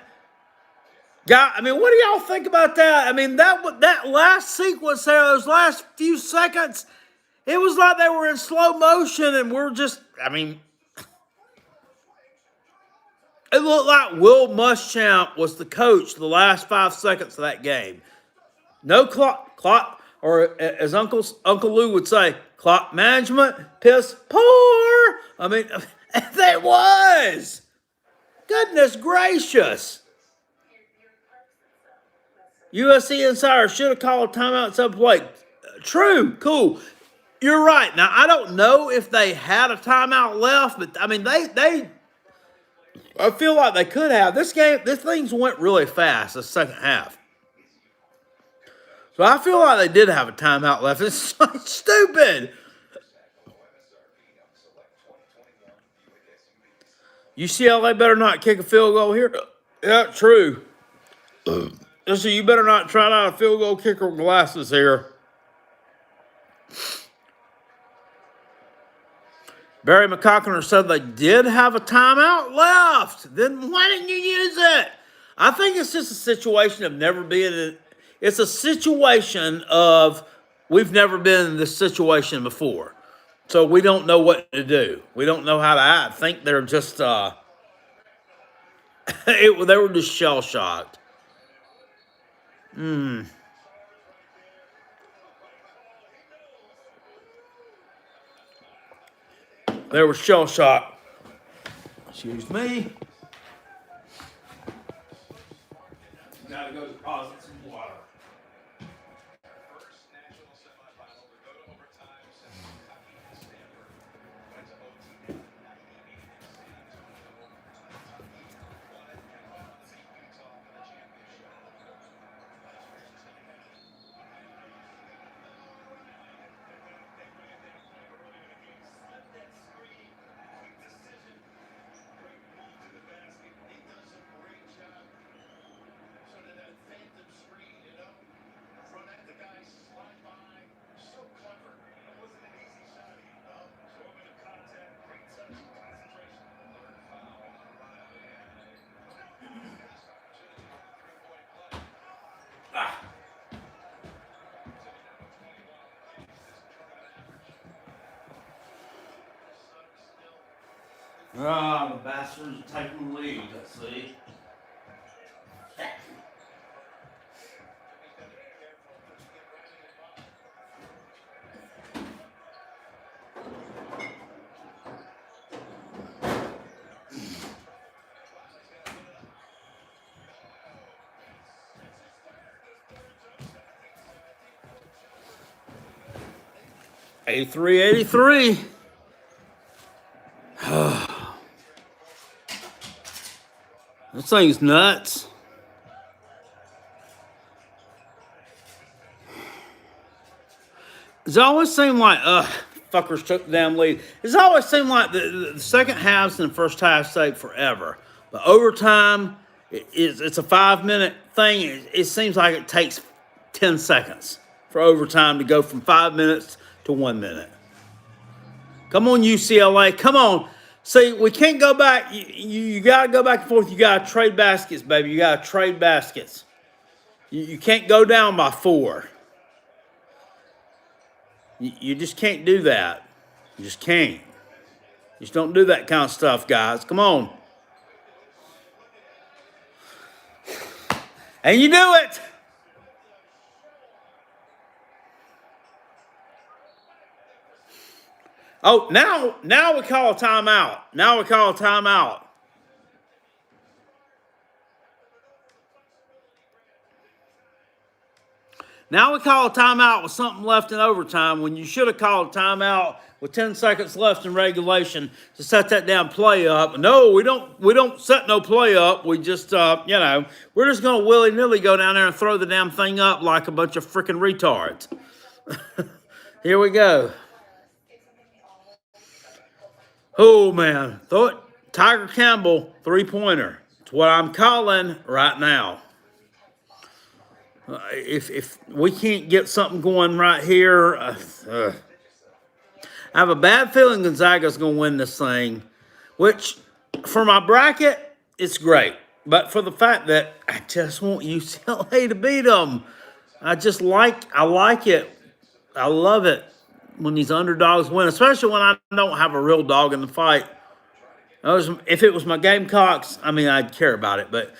I mean, what do y'all think about that? I mean, that last sequence there, those last few seconds, it was like they were in slow motion, and we're just, I mean, it looked like Will Muschamp was the coach the last 5 seconds of that game. No clock, or as Uncle Lou would say, clock management, piss poor. I mean, that was. Goodness gracious. USC Insider should have called a timeout at some point. True, cool. You're right. Now, I don't know if they had a timeout left, but, I mean, I feel like they could have. This things went really fast, the second half. So I feel like they did have a timeout left. It's like stupid. UCLA better not kick a field goal here. Yeah, true. So you better not try out a field goal kicker with glasses here. Barry McCockner said they did have a timeout left. Then why didn't you use it? I think it's just a situation of never being in. It's a situation of we've never been in this situation before. So we don't know what to do. We don't know how to act. I think they're just, they were just shell-shocked. They were shell-shocked. Excuse me. Gotta go deposit some water. The bastards are taking the lead, let's see. '83. This thing's nuts. It's always seemed like, fuckers took the damn lead. It's always seemed like the second halves and the first half take forever. But overtime, it's a 5-minute thing. It seems like it takes 10 seconds for overtime to go from 5 minutes to 1 minute. Come on, UCLA. Come on. See, we can't go back. You got to go back and forth. You got to trade baskets, baby. You got to trade baskets. You can't go down by 4. You just can't do that. You just can't. You just don't do that kind of stuff, guys. Come on. And you do it. Oh, now we call a timeout. Now we call a timeout. Now we call a timeout with something left in overtime when you should have called a timeout with 10 seconds left in regulation to set that damn play up. No, we don't set no play up. We just we're just gonna willy-nilly go down there and throw the damn thing up like a bunch of freaking retards. Here we go. Oh man, throw it. Tiger Campbell, 3-pointer. It's what I'm calling right now. If we can't get something going right here, I have a bad feeling Gonzaga's going to win this thing, which for my bracket, it's great. But for the fact that I just want UCLA to beat them, I like it. I love it when these underdogs win, especially when I don't have a real dog in the fight. If it was my Gamecocks, I mean, I'd care about it. But,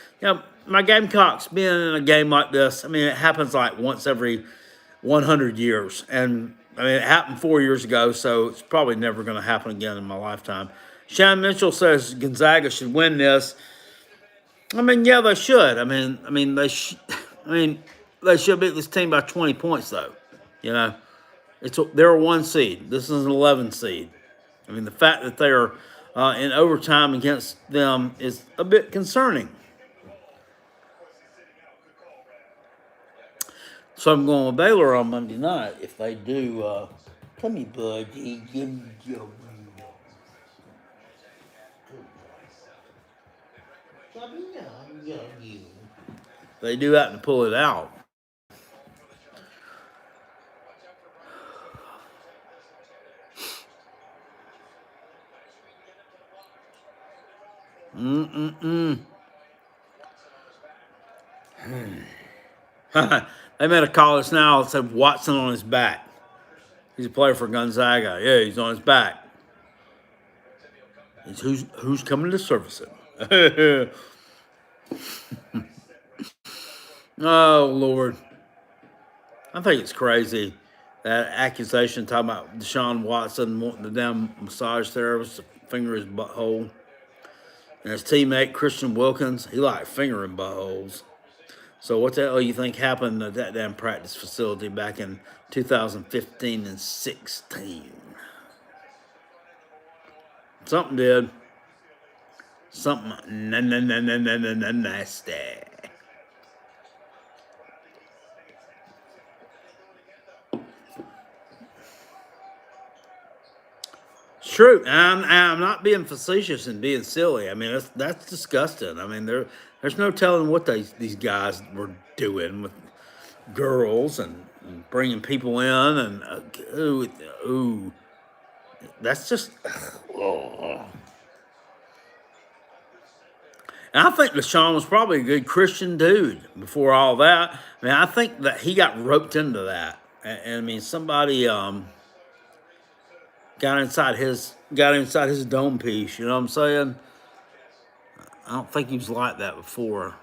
my Gamecocks being in a game like this, I mean, it happens like once every 100 years. And, I mean, it happened 4 years ago, so it's probably never going to happen again in my lifetime. Shannon Mitchell says Gonzaga should win this. I mean, yeah, they should. They should beat this team by 20 points, though. They're a 1 seed. This is an 11 seed. I mean, the fact that they're in overtime against them is a bit concerning. So I'm going with Baylor on Monday night. If they do, come here, buddy. Give me your They do have to pull it out. They made a call us now that said Watson on his back. He's a player for Gonzaga. Yeah, he's on his back. Who's coming to service him? Oh, Lord. I think it's crazy, that accusation talking about Deshaun Watson wanting the damn massage therapist to finger his butthole. And his teammate, Christian Wilkins, he liked fingering buttholes. So what the hell you think happened at that damn practice facility back in 2015 and 16? Something did. Something nasty. It's true. I'm not being facetious and being silly. I mean, that's disgusting. I mean, there's no telling what these guys were doing with girls and bringing people in and ooh, that's just. Oh. And I think Deshaun was probably a good Christian dude before all that. I mean, I think that he got roped into that, and I mean, somebody got inside his dome piece. You know what I'm saying? I don't think he was like that before.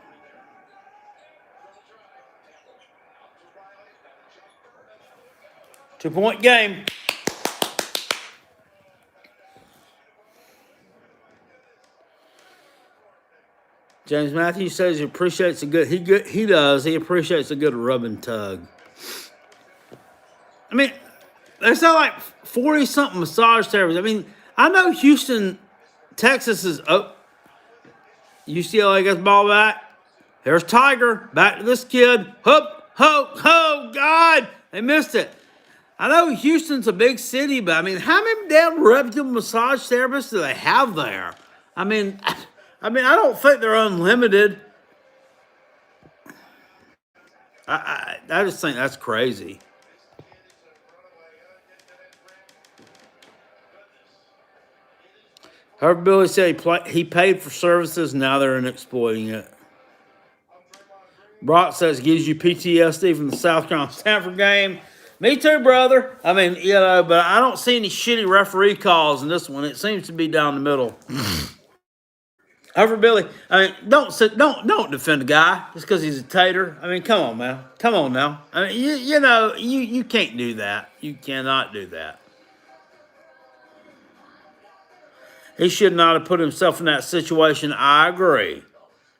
Two-point game. James Matthews says he appreciates a good. He does. He appreciates a good rub and tug. I mean, there's not like 40-something massage therapists. I mean, I know Houston, Texas is up. UCLA gets the ball back. There's Tiger. Back to this kid. Oh, God. They missed it. I know Houston's a big city, but I mean, how many damn reputable massage therapists do they have there? I mean, I don't think they're unlimited. I just think that's crazy. However, Billy said he paid for services. Now they're exploiting it. Brock says gives you PTSD from the South Carolina Stanford game. Me too, brother. I mean, but I don't see any shitty referee calls in this one. It seems to be down the middle. However, Billy, I mean, don't defend a guy just because he's a tater. I mean, come on, man. Come on now. I mean, you can't do that. You cannot do that. He should not have put himself in that situation. I agree.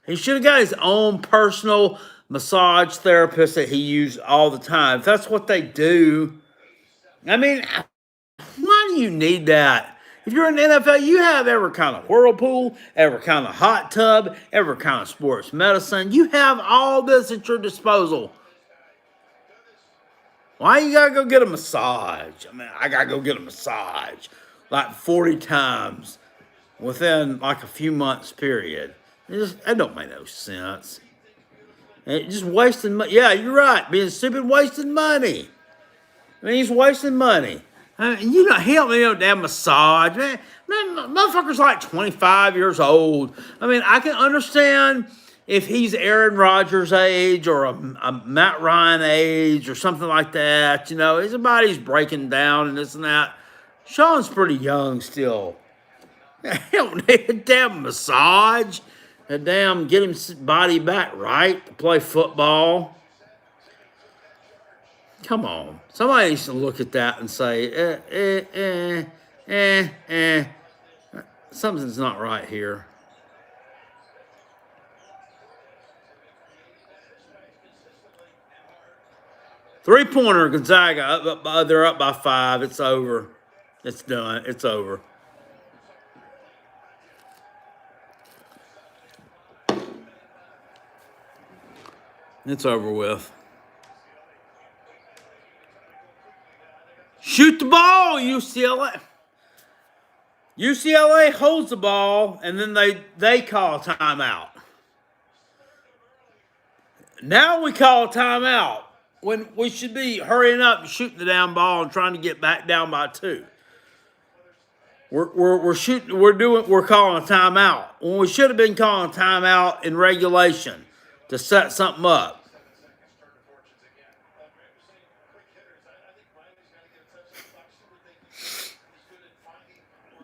He should have got his own personal massage therapists that he used all the time. If that's what they do, I mean, why do you need that? If you're in the NFL, you have every kind of whirlpool, every kind of hot tub, every kind of sports medicine. You have all this at your disposal. Why you gotta go get a massage? I mean, I gotta go get a massage like 40 times within like a few months period. That don't make no sense. It just wasting money. Yeah, you're right. Being stupid, wasting money. I mean, he's wasting money. I mean, you know, help me, damn massage. Motherfucker's like 25 years old. I mean, I can understand if he's Aaron Rodgers' age or a Matt Ryan age or something like that. You know, his body's breaking down and this and that. Sean's pretty young still. He don't need a damn massage. A damn get his body back right to play football. Come on. Somebody needs to look at that and say, something's not right here. Three-pointer, Gonzaga. They're up by 5. It's over. It's done. It's over. It's over with. Shoot the ball, UCLA. UCLA holds the ball, and then they call a timeout. Now we call a timeout when we should be hurrying up and shooting the down ball and trying to get back down by 2. We're calling a timeout when we should have been calling a timeout in regulation to set something up.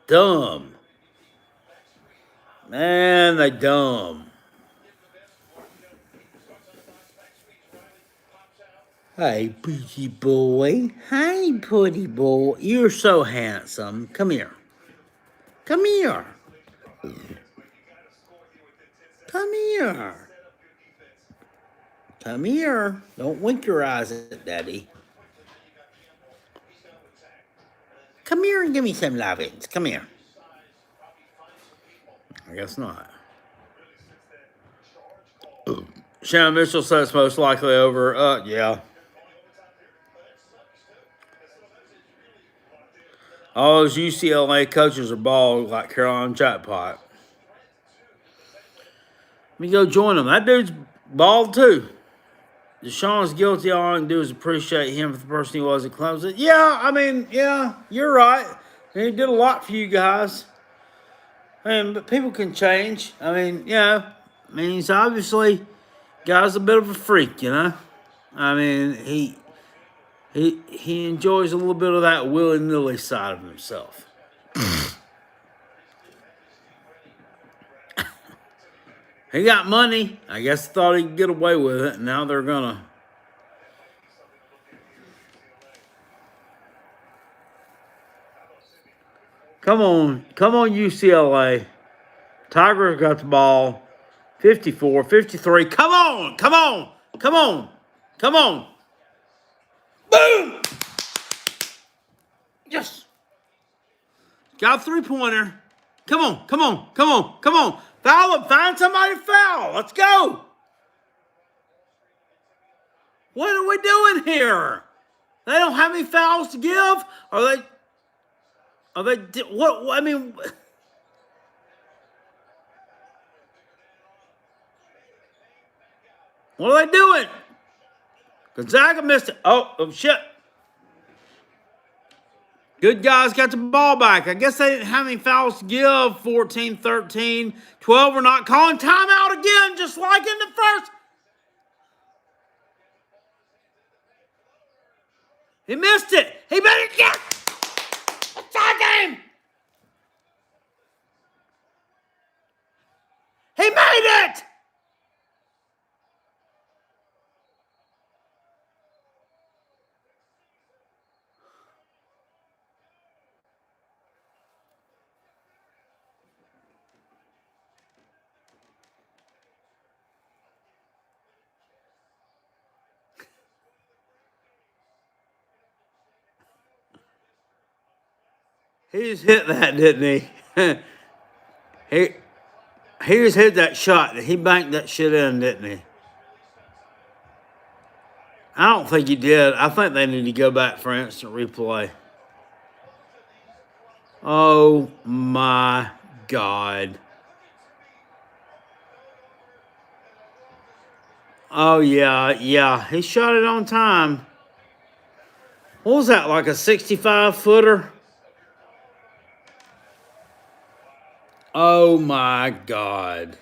Dumb. Man, they dumb. Hey, pretty boy. Hi, pretty boy. You're so handsome. Come here. Come here. Come here. Come here. Don't wink your eyes at Daddy. Come here and give me some lovings. Come here. I guess not. Shannon Mitchell says most likely over. Yeah. All those UCLA coaches are bald like Carolina Jackpot. Let me go join them. That dude's bald too. Deshaun's guilty. All I can do is appreciate him for the person he was at Clemson. Yeah, I mean, yeah, you're right. He did a lot for you guys. But people can change. I mean, yeah. I mean, he's obviously guy's a bit of a freak, you know. I mean, he enjoys a little bit of that willy-nilly side of himself. He got money. I guess thought he could get away with it, and now they're gonna. Come on, UCLA. Tigers got the ball. 54, 53. Come on. Boom! Yes. Got a 3-pointer. Come on. Foul him. Find somebody to foul. Let's go. What are we doing here? They don't have any fouls to give? What? I mean, what are they doing? Gonzaga missed it. Oh, shit. Good guys got the ball back. I guess they didn't have any fouls to give. 14, 13, 12. We're not calling timeout again, just like in the first. He missed it. He made it again. Tie game. He made it. He just hit that, didn't he? he he just hit that shot. He banked that shit in, didn't he? I don't think he did. I think they need to go back for instant replay. Oh my God. Oh yeah. He shot it on time. What was that, like a 65-footer? Oh my God.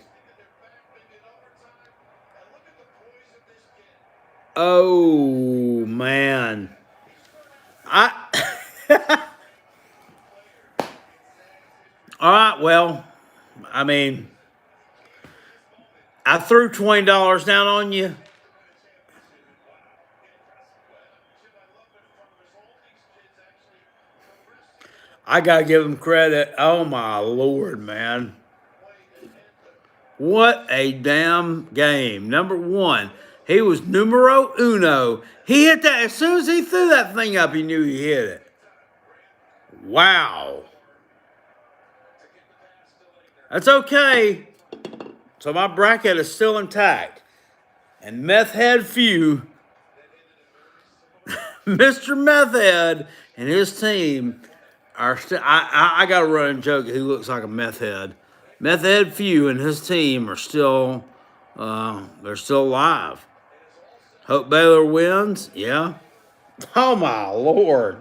Oh man. I All right, well, I mean, I threw $20 down on you. I gotta give him credit. Oh my Lord, man. What a damn game. Number one, he was numero uno. He hit that as soon as he threw that thing up, he knew he hit it. Wow. That's okay. So my bracket is still intact. And Meth Head Few, Mr. Meth Head and his team are still. I got a running joke. He looks like a meth head. Meth Head Few and his team are still. They're still alive. Hope Baylor wins. Yeah. Oh my Lord.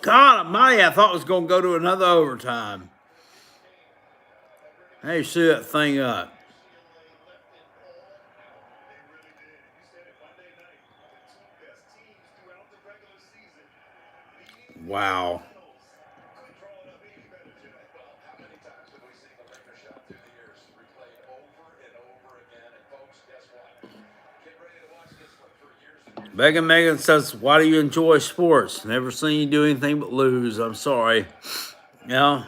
God Almighty! I thought it was going to go to another overtime. Hey, see that thing up. Wow. Megan says, "Why do you enjoy sports? Never seen you do anything but lose. I'm sorry." You know,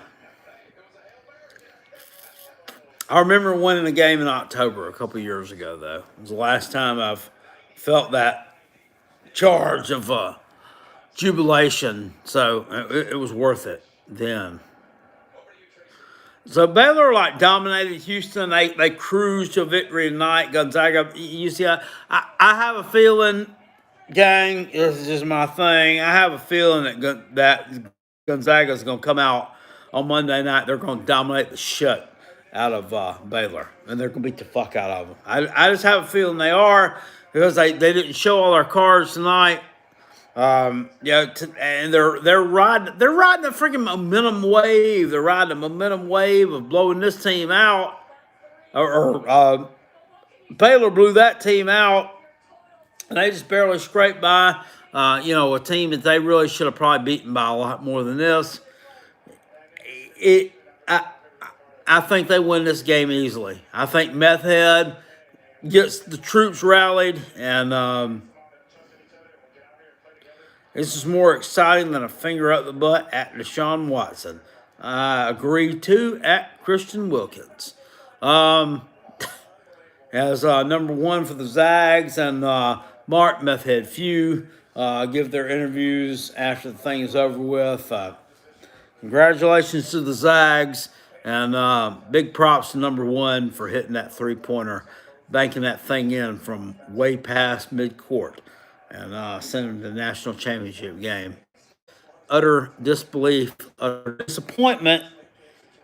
I remember winning a game in October a couple years ago, though. It was the last time I've felt that charge of jubilation. So it was worth it then. So Baylor like dominated Houston. They cruised to victory tonight. Gonzaga, you see, I have a feeling, gang, this is just my thing. I have a feeling that Gonzaga is going to come out on Monday night. They're going to dominate the shit out of Baylor, and they're going to beat the fuck out of them. I just have a feeling they are because they didn't show all their cards tonight. Yeah, and they're riding the freaking momentum wave. They're riding the momentum wave of blowing this team out, or Baylor blew that team out, and they just barely scraped by. A team that they really should have probably beaten by a lot more than this. It, I, I think they win this game easily. I think Meth Head gets the troops rallied, and this is more exciting than a finger up the butt at Deshaun Watson. I agree too at Christian Wilkins. As number one for the Zags and Mark Meth Head Few give their interviews after the thing is over with. Congratulations to the Zags, and big props to number one for hitting that three-pointer, banking that thing in from way past midcourt, and sending to the national championship game. Utter disbelief, utter disappointment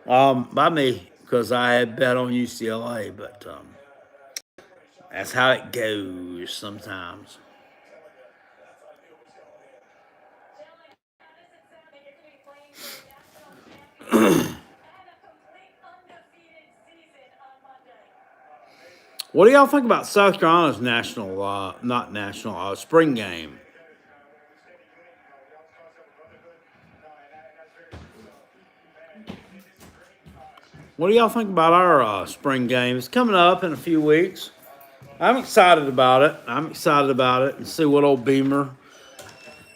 by me because I had bet on UCLA, but that's how it goes sometimes. What do y'all think about South Carolina's spring game? What do y'all think about our spring game? It's coming up in a few weeks. I'm excited about it. And see what old Beamer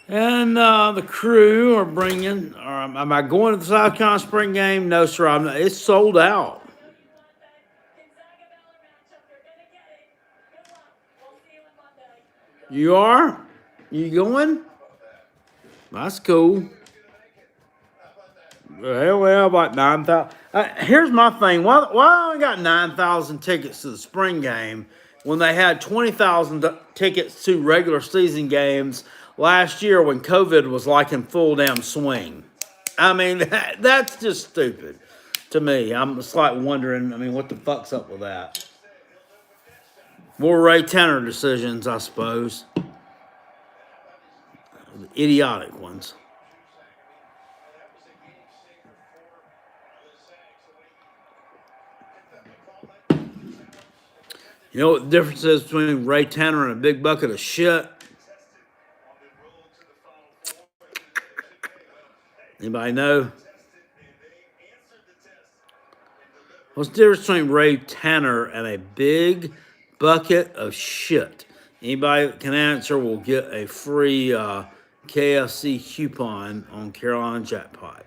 and the crew are bringing. Am I going to the South Carolina spring game? No, sir. I'm not. It's sold out. You are? You going? That's cool. Hell, we have like 9,000. Here's my thing. Why I only got 9,000 tickets to the spring game when they had 20,000 tickets to regular season games last year when COVID was like in full damn swing? I mean, that's just stupid to me. I'm just like wondering, I mean, what the fuck's up with that? More Ray Tanner decisions, I suppose. Idiotic ones. You know what the difference is between Ray Tanner and a big bucket of shit? Anybody know? What's the difference between Ray Tanner and a big bucket of shit? Anybody that can answer will get a free KFC coupon on Carolina Jackpot.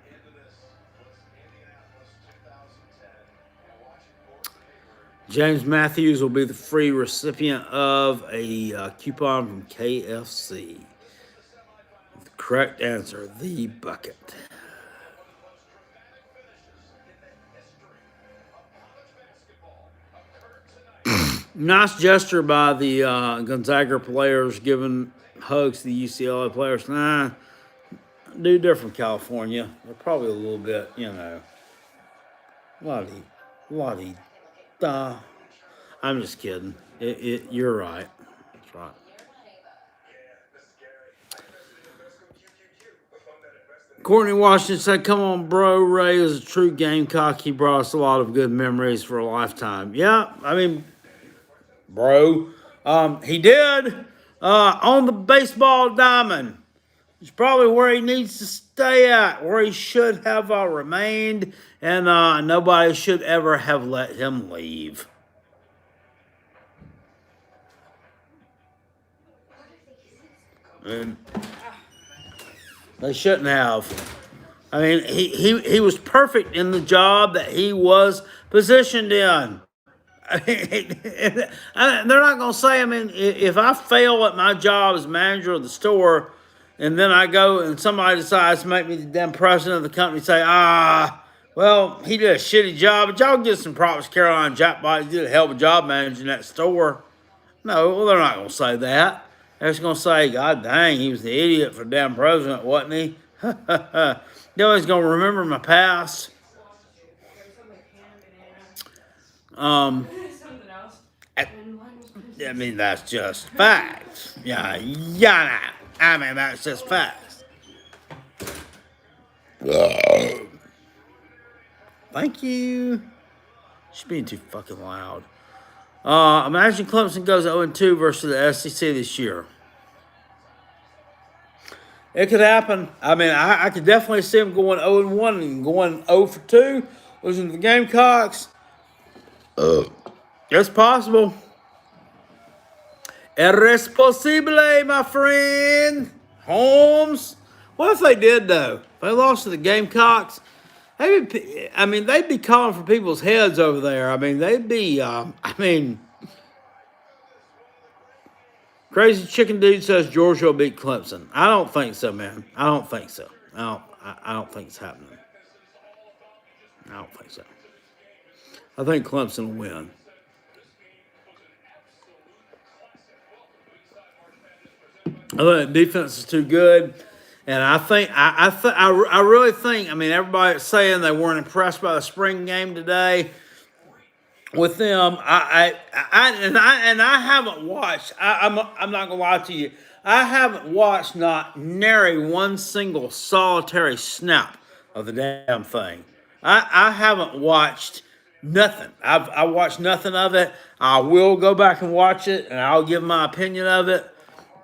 James Matthews will be the free recipient of a coupon from KFC. The correct answer, the bucket. Nice gesture by the Gonzaga players giving hugs to the UCLA players. Nah, do different, California. They're probably a little bit, lottie. I'm just kidding. You're right. That's right. Courtney Washington said, "Come on, bro. Ray is a true Gamecock. He brought us a lot of good memories for a lifetime." Yeah, I mean, bro, he did on the baseball diamond. It's probably where he needs to stay at, where he should have remained, and nobody should ever have let him leave. And they shouldn't have. I mean, he was perfect in the job that he was positioned in. I mean, they're not going to say, I mean, if I fail at my job as manager of the store, and then I go and somebody decides to make me the damn president of the company, say, well, he did a shitty job, but y'all get some props, Carolina Jackpot. He did a hell of a job managing that store. No, well, they're not going to say that. They're just going to say, God dang, he was the idiot for damn president, wasn't he? Nobody's going to remember my past. I mean, that's just facts. Yeah. I mean, that's just facts. Thank you. She's being too fucking loud. Imagine Clemson goes 0-2 versus the SEC this year. It could happen. I mean, I could definitely see them going 0-1 and going 0-2, losing to the Gamecocks. It's possible. Es posible, my friend. Holmes. What if they did, though? If they lost to the Gamecocks, they'd be calling for people's heads over there. I mean, they'd be, Crazy Chicken Dude says Georgia will beat Clemson. I don't think so, man. I don't think so. I don't think it's happening. I don't think so. I think Clemson will win. I think the defense is too good, and I really think. I mean, everybody's saying they weren't impressed by the spring game today. With them, I haven't watched. I'm not gonna lie to you. I haven't watched not nary one single solitary snap of the damn thing. I haven't watched nothing. I watched nothing of it. I will go back and watch it, and I'll give my opinion of it.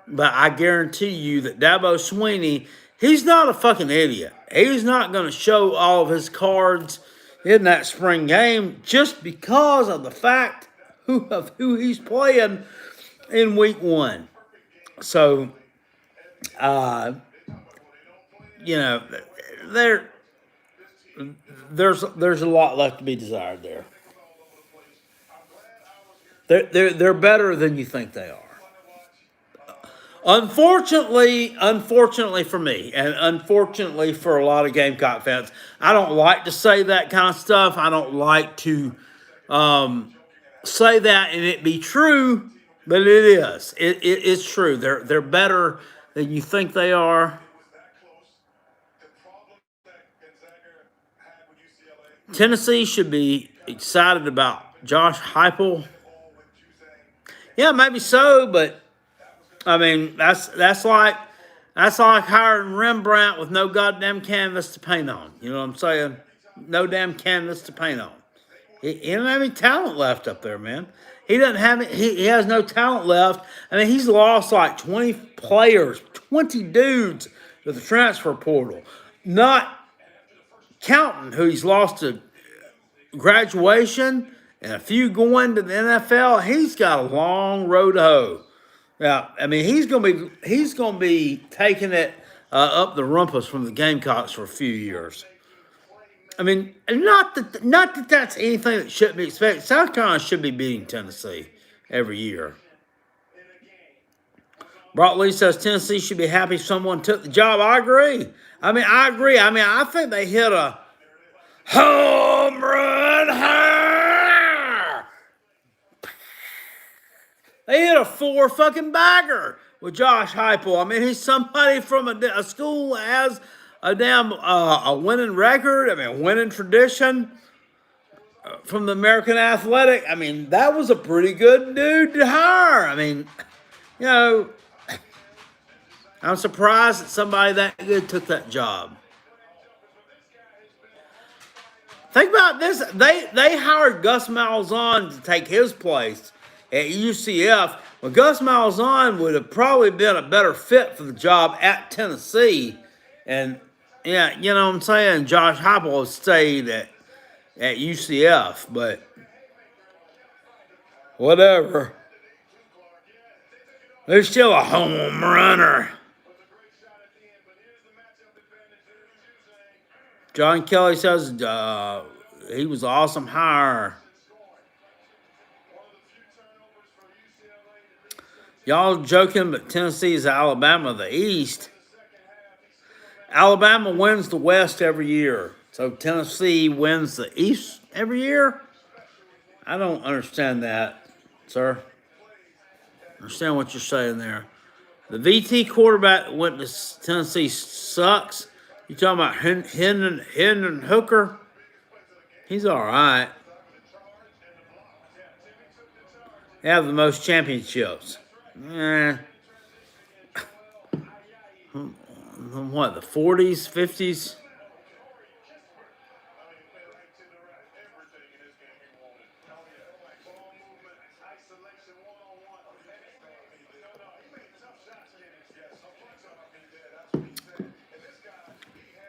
But I guarantee you that Dabo Swinney, he's not a fucking idiot. He's not going to show all of his cards in that spring game just because of the fact of who he's playing in week 1. So, there's a lot left to be desired there. They're better than you think they are. Unfortunately for me, and unfortunately for a lot of Gamecock fans, I don't like to say that kind of stuff. I don't like to say that and it be true, but it is. It's true. They're better than you think they are. Tennessee should be excited about Josh Heupel. Yeah, maybe so, but I mean that's like hiring Rembrandt with no goddamn canvas to paint on. You know what I'm saying? No damn canvas to paint on. He doesn't have any talent left up there, man. He doesn't have it. He has no talent left. I mean, he's lost like 20 players, 20 dudes to the transfer portal. Not counting who he's lost to graduation and a few going to the NFL. He's got a long road to hoe. Yeah, I mean he's gonna be taking it up the rumpus from the Gamecocks for a few years. I mean, not that that's anything that shouldn't be expected. South Carolina should be beating Tennessee every year. Brock Lee says Tennessee should be happy someone took the job. I agree. I agree. I think they hit a home run. They hit a 4 fucking bagger with Josh Heupel. I mean, he's somebody from a school that has a damn a winning record. I mean, winning tradition from the American Athletic. I mean, that was a pretty good dude to hire. I mean, you know, I'm surprised that somebody that good took that job. Think about this. They hired Gus Malzahn to take his place at UCF. Well, Gus Malzahn would have probably been a better fit for the job at Tennessee. And, yeah, you know what I'm saying? Josh Heupel stayed at UCF, but whatever. There's still a home runner. John Kelly says he was an awesome hire. Y'all joking, but Tennessee is Alabama of the East. Alabama wins the West every year. So Tennessee wins the East every year? I don't understand that, sir. I understand what you're saying there. The VT quarterback that went to Tennessee sucks. You talking about Hendon Hooker? He's all right. They have the most championships. What, the 40s, 50s?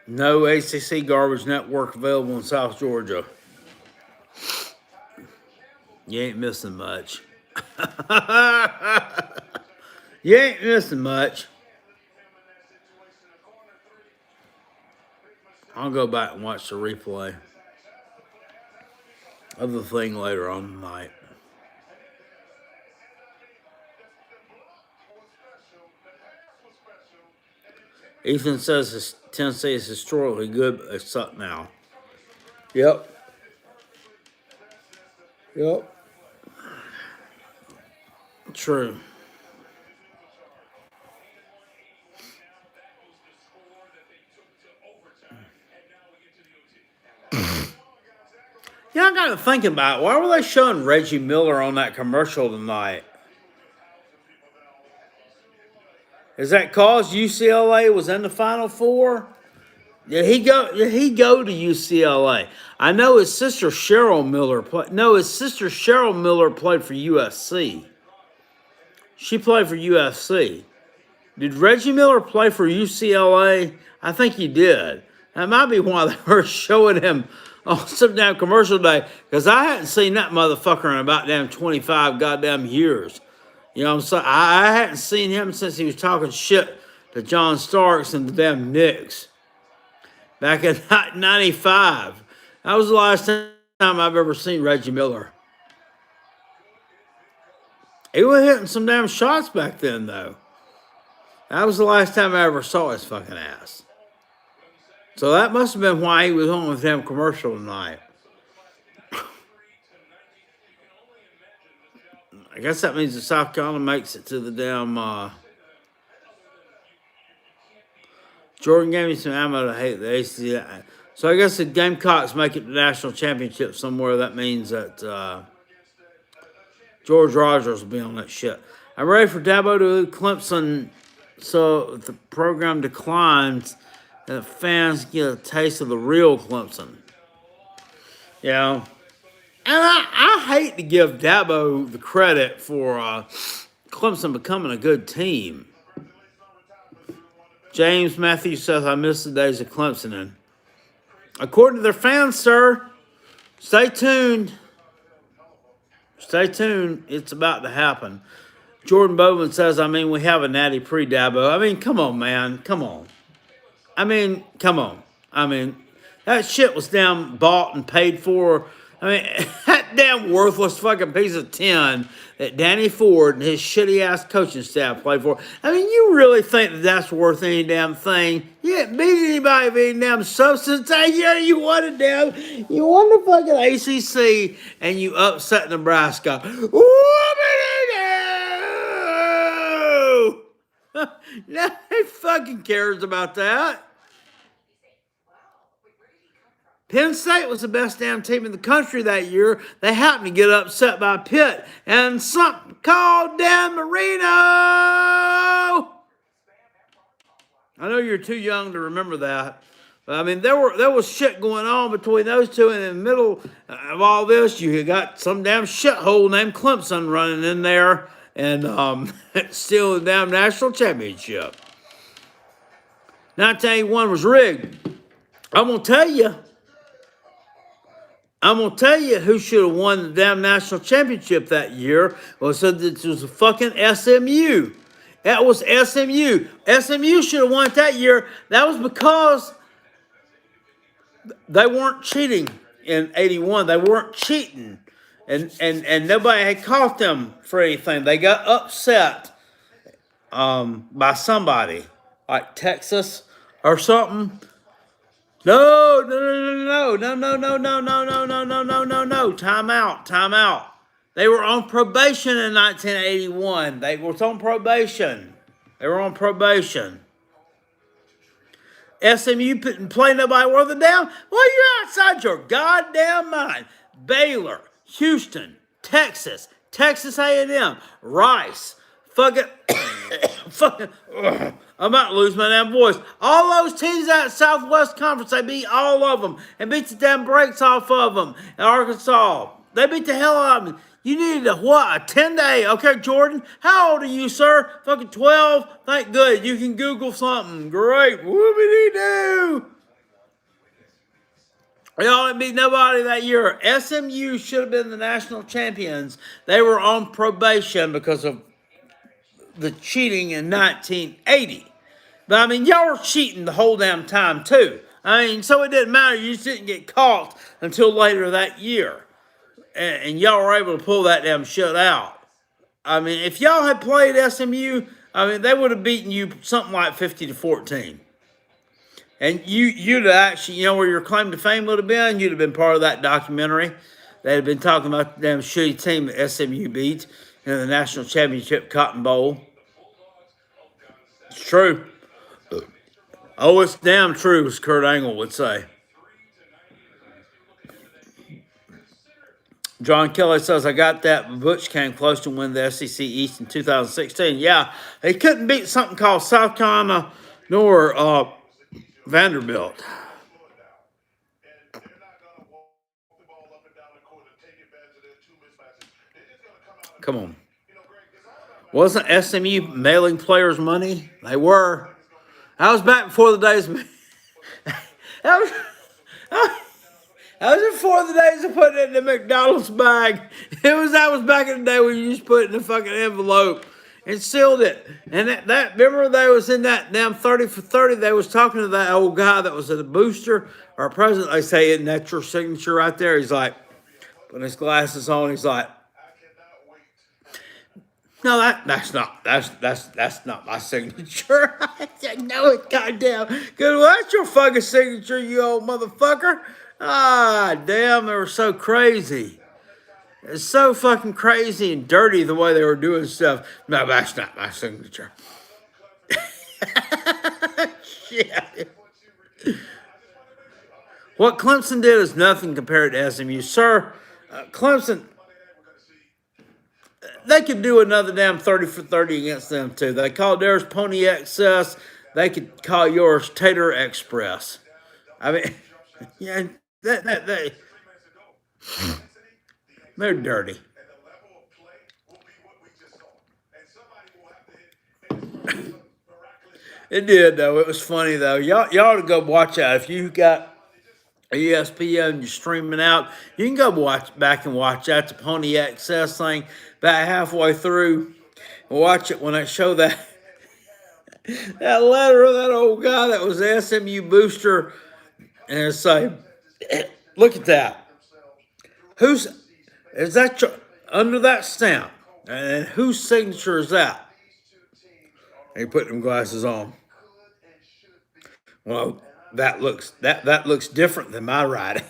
No ACC garbage network available in South Georgia. You ain't missing much. You ain't missing much. I'll go back and watch the replay of the thing later on tonight. Ethan says Tennessee is historically good, but they suck now. Yep. True. Yeah, I got to think about it. Why were they showing Reggie Miller on that commercial tonight? Is that cause UCLA was in the Final Four? Did he go to UCLA? I know his sister Cheryl Miller played. No, his sister Cheryl Miller played for USC. She played for USC. Did Reggie Miller play for UCLA? I think he did. That might be why they were showing him on some damn commercial day, because I hadn't seen that motherfucker in about damn 25 goddamn years. You know what I'm saying? I hadn't seen him since he was talking shit to John Starks and the damn Knicks back in 95. That was the last time I've ever seen Reggie Miller. He was hitting some damn shots back then, though. That was the last time I ever saw his fucking ass. So that must have been why he was on with them commercial tonight. I guess that means that South Carolina makes it to the damn. Jordan gave me some ammo to hate the ACC. So I guess the Gamecocks make it to the national championship somewhere. That means that George Rogers will be on that shit. I'm ready for Dabo to lead Clemson. So if the program declines, and the fans get a taste of the real Clemson. You know? And I hate to give Dabo the credit for Clemson becoming a good team. James Matthews says, I miss the days of Clemson. And according to their fans, sir, stay tuned. Stay tuned. It's about to happen. Jordan Bowman says, we have a natty pre-Dabo. Come on, man. Come on. Come on. That shit was damn bought and paid for. That damn worthless fucking piece of tin that Danny Ford and his shitty-ass coaching staff played for. You really think that that's worth any damn thing? You didn't beat anybody with any damn substance. You won the fucking ACC, and you upset Nebraska. Nobody fucking cares about that. Penn State was the best damn team in the country that year. They happened to get upset by Pitt and something called Dan Marino. I know you're too young to remember that. But there was shit going on between those two, and in the middle of all this, you got some damn shithole named Clemson running in there and stealing the damn national championship. 1981 was rigged. I'm gonna tell you who should have won the damn national championship that year. Well, so it was a fucking SMU. That was SMU. SMU should have won it that year. That was because they weren't cheating in 81. They weren't cheating. And nobody had caught them for anything. They got upset by somebody, like Texas or something. No. Time out. They were on probation in 1981. They were on probation. SMU couldn't play nobody worth a damn. Well, you're outside your goddamn mind. Baylor, Houston, Texas A&M, Rice, fucking, I'm about to lose my damn voice. All those teams out Southwest Conference, they beat all of them and beat the damn brakes off of them. In Arkansas, they beat the hell out of them. You needed a 10-day. Okay, Jordan, how old are you, sir? Fucking 12? Thank good. You can Google something. Great. Whoopity-doo. Y'all didn't beat nobody that year. SMU should have been the national champions. They were on probation because of the cheating in 1980. But y'all were cheating the whole damn time too. So it didn't matter. You just didn't get caught until later that year. And y'all were able to pull that damn shit out. If y'all had played SMU, they would have beaten you something like 50-14. And you'd have actually, where your claim to fame would have been, you'd have been part of that documentary. They'd have been talking about the damn shitty team that SMU beat in the National Championship Cotton Bowl. It's true. Oh, it's damn true, as Kurt Angle would say. John Kelly says, I got that, but Butch came close to win the SEC East in 2016. Yeah, he couldn't beat something called South Carolina nor Vanderbilt. Come on. Wasn't SMU mailing players money? They were. I was back before the days. I was before the days of putting it in the McDonald's bag. That was back in the day when you just put it in the fucking envelope and sealed it. And that remember they was in that damn 30 for 30. They was talking to that old guy that was at a booster or president. They say, isn't that your signature right there? He's like, putting his glasses on. He's like, No, that's not my signature. I said, no, it goddamn. Good, well, that's your fucking signature, you old motherfucker. Ah, damn, they were so crazy. It's so fucking crazy and dirty the way they were doing stuff. No, that's not my signature. Shit. What Clemson did is nothing compared to SMU, sir. Clemson, they could do another damn 30 for 30 against them too. They called theirs Pony Excess. They could call yours Tater Express. I mean, yeah, they're dirty. It did though. It was funny though. Y'all ought to go watch that. If you got ESPN, you're streaming out. You can go back and watch that. The Pony Excess thing. About halfway through, watch it when I show that that letter of that old guy that was the SMU booster, and it's like, look at that. Who's is that under that stamp? And whose signature is that? And he put them glasses on. Well, that looks different than my writing.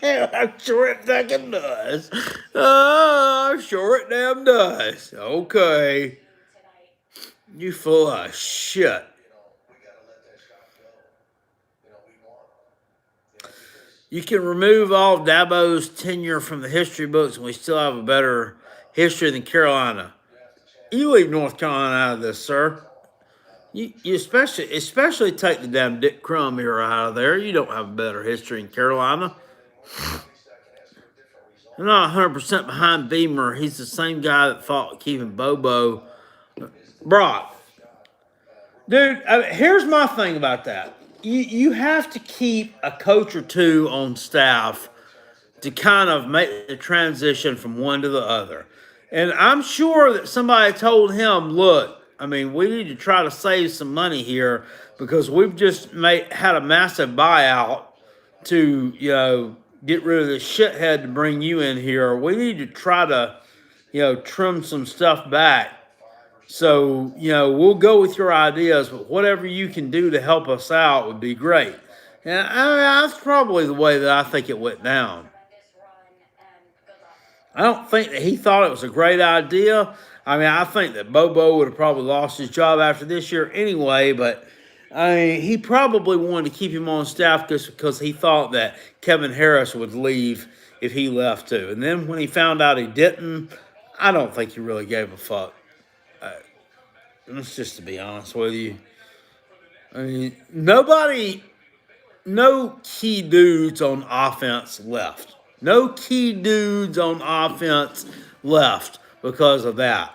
I'm sure it fucking does. Oh, I'm sure it damn does. Okay. You full of shit. You can remove all Dabo's tenure from the history books and we still have a better history than Carolina. You leave North Carolina out of this, sir. You especially take the damn Dick Crumb era out of there. You don't have a better history in Carolina. I'm not 100% behind Beamer. He's the same guy that fought keeping Bobo. Brock, dude, here's my thing about that. You have to keep a coach or two on staff to kind of make the transition from one to the other. And I'm sure that somebody told him, look, I mean, we need to try to save some money here because we've just had a massive buyout to, get rid of this shithead to bring you in here. We need to try to, trim some stuff back. So, we'll go with your ideas, but whatever you can do to help us out would be great. And I mean, that's probably the way that I think it went down. I don't think that he thought it was a great idea. I mean, I think that Bobo would have probably lost his job after this year anyway, but I mean, he probably wanted to keep him on staff just because he thought that Kevin Harris would leave if he left too. And then when he found out he didn't, I don't think he really gave a fuck. Let's just to be honest with you. I mean, no key dudes on offense left. No key dudes on offense left because of that.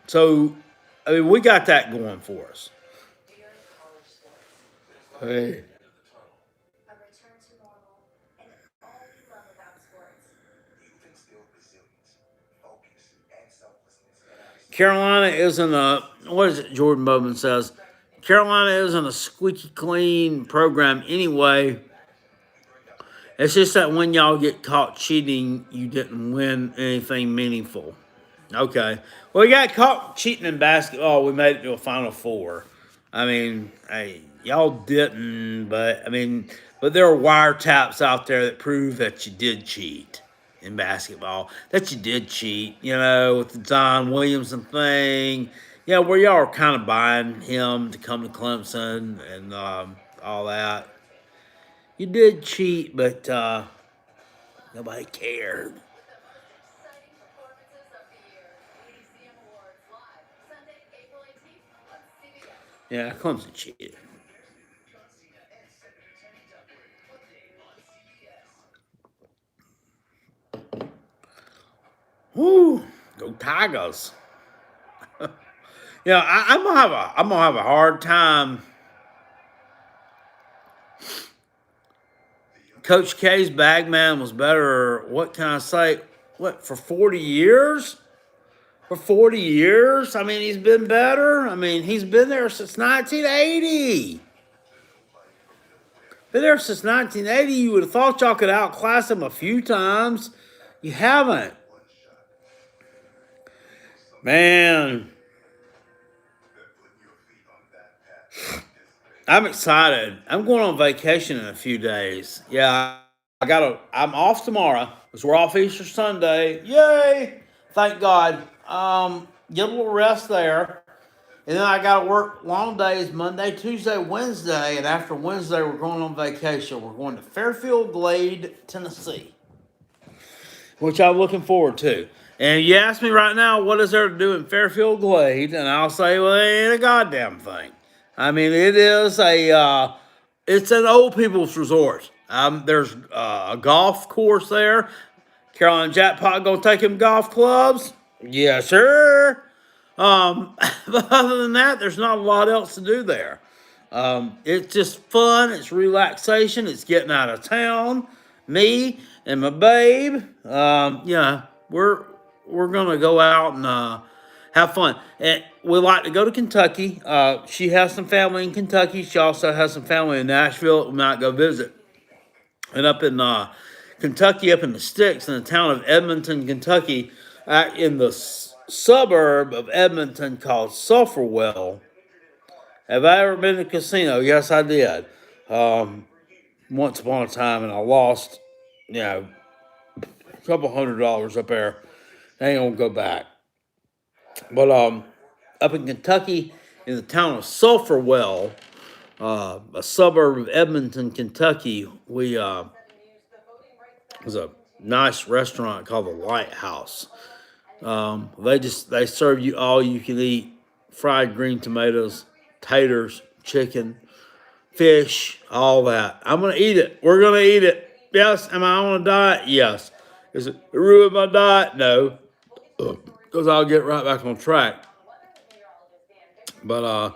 So, I mean, we got that going for us. Hey. Carolina isn't what is it Jordan Bowman says? Carolina isn't a squeaky clean program anyway. It's just that when y'all get caught cheating, you didn't win anything meaningful. Okay. Well, we got caught cheating in basketball. We made it to a Final Four. I mean, hey, y'all didn't, but there are wiretaps out there that prove that you did cheat in basketball. That you did cheat, with the Don Williamson thing. Yeah, where y'all are kind of buying him to come to Clemson and all that. You did cheat, but nobody cared. Yeah, Clemson cheated. Woo, go Tigers. I'm gonna have a hard time. Coach K's bagman was better. What can I say? What for 40 years? For 40 years? I mean, he's been better. I mean, he's been there since 1980. Been there since 1980. You would have thought y'all could outclass them a few times. You haven't. Man, I'm excited. I'm going on vacation in a few days. Yeah, I'm off tomorrow because we're off Easter Sunday. Yay! Thank God. Get a little rest there. And then I got to work long days Monday, Tuesday, Wednesday. And after Wednesday, we're going on vacation. We're going to Fairfield Glade, Tennessee, which I'm looking forward to. And you ask me right now, what is there to do in Fairfield Glade? And I'll say, well, it ain't a goddamn thing. I mean, it's an old people's resort. There's a golf course there. Carolina Jackpot gonna take him golf clubs? Yes, sir. But other than that, there's not a lot else to do there. It's just fun. It's relaxation. It's getting out of town. Me and my babe. Yeah, we're gonna go out and have fun. And we like to go to Kentucky. She has some family in Kentucky. She also has some family in Nashville. We might go visit. And up in Kentucky, up in the sticks, in the town of Edmonton, Kentucky, in the suburb of Edmonton called Sulphurwell. Have I ever been to a casino? Yes, I did. Once upon a time, and I lost, a couple $100 up there. I ain't gonna go back. But up in Kentucky, in the town of Sulphurwell, a suburb of Edmonton, Kentucky, we was a nice restaurant called the Lighthouse. They serve you all you can eat fried green tomatoes, taters, chicken, fish, all that. I'm gonna eat it. We're gonna eat it. Yes. Am I on a diet? Yes. Is it ruin my diet? No, because I'll get right back on track. But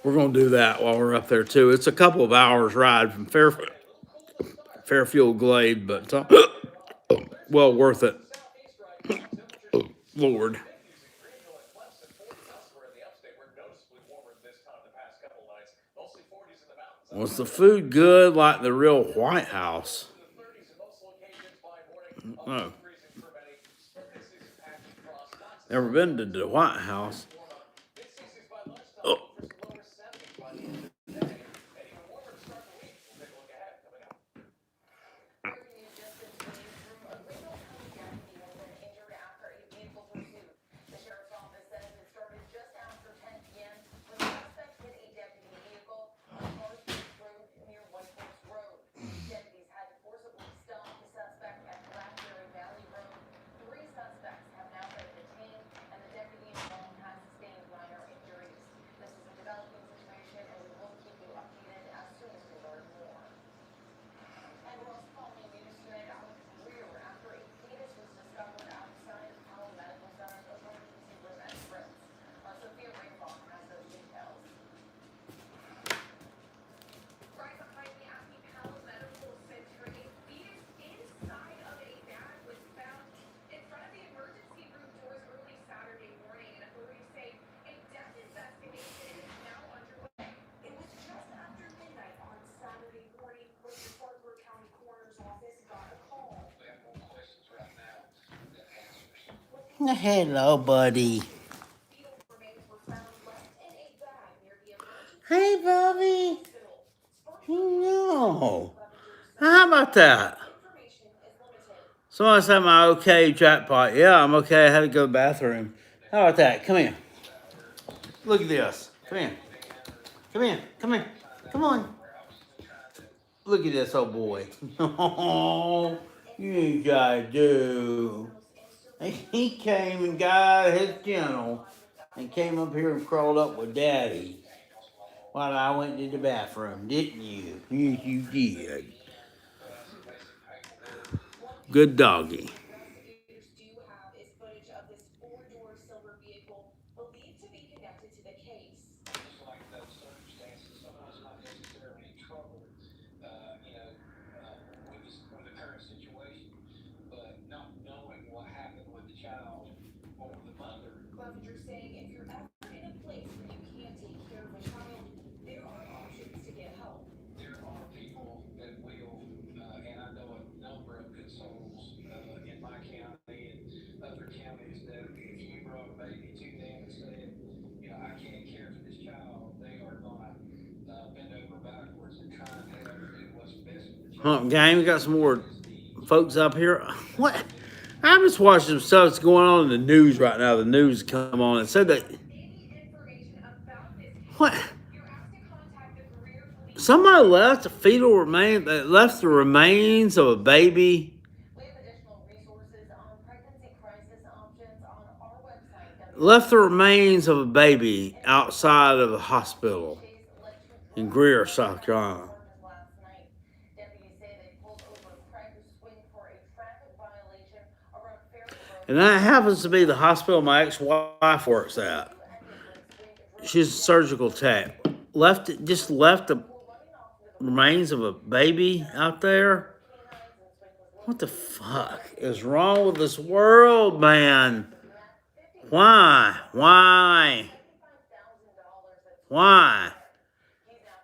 we're gonna do that while we're up there too. It's a couple of hours ride from Fairfield Glade, but well worth it. Lord. Was the food good like the real White House? No. Never been to the White House. Oh. Hello, buddy. Hey, Bobby. No. How about that? Someone said my okay jackpot. Yeah, I'm okay. I had to go to the bathroom. How about that? Come here. Look at this. Come here. Come here. Come here. Come on. Look at this old boy. Oh, you gotta do. He came and got his kennel and came up here and crawled up with Daddy while I went to the bathroom, didn't you? Yes, you did. Good doggy. Hump game. We got some more folks up here. What? I'm just watching some stuff that's going on in the news right now. The news come on and said that what? Somebody left a fetal remain. That left the remains of a baby. Left the remains of a baby outside of a hospital in Greer, South Carolina. And that happens to be the hospital my ex-wife works at. She's a surgical tech. Left the remains of a baby out there. What the fuck is wrong with this world, man? Why? Why? Why?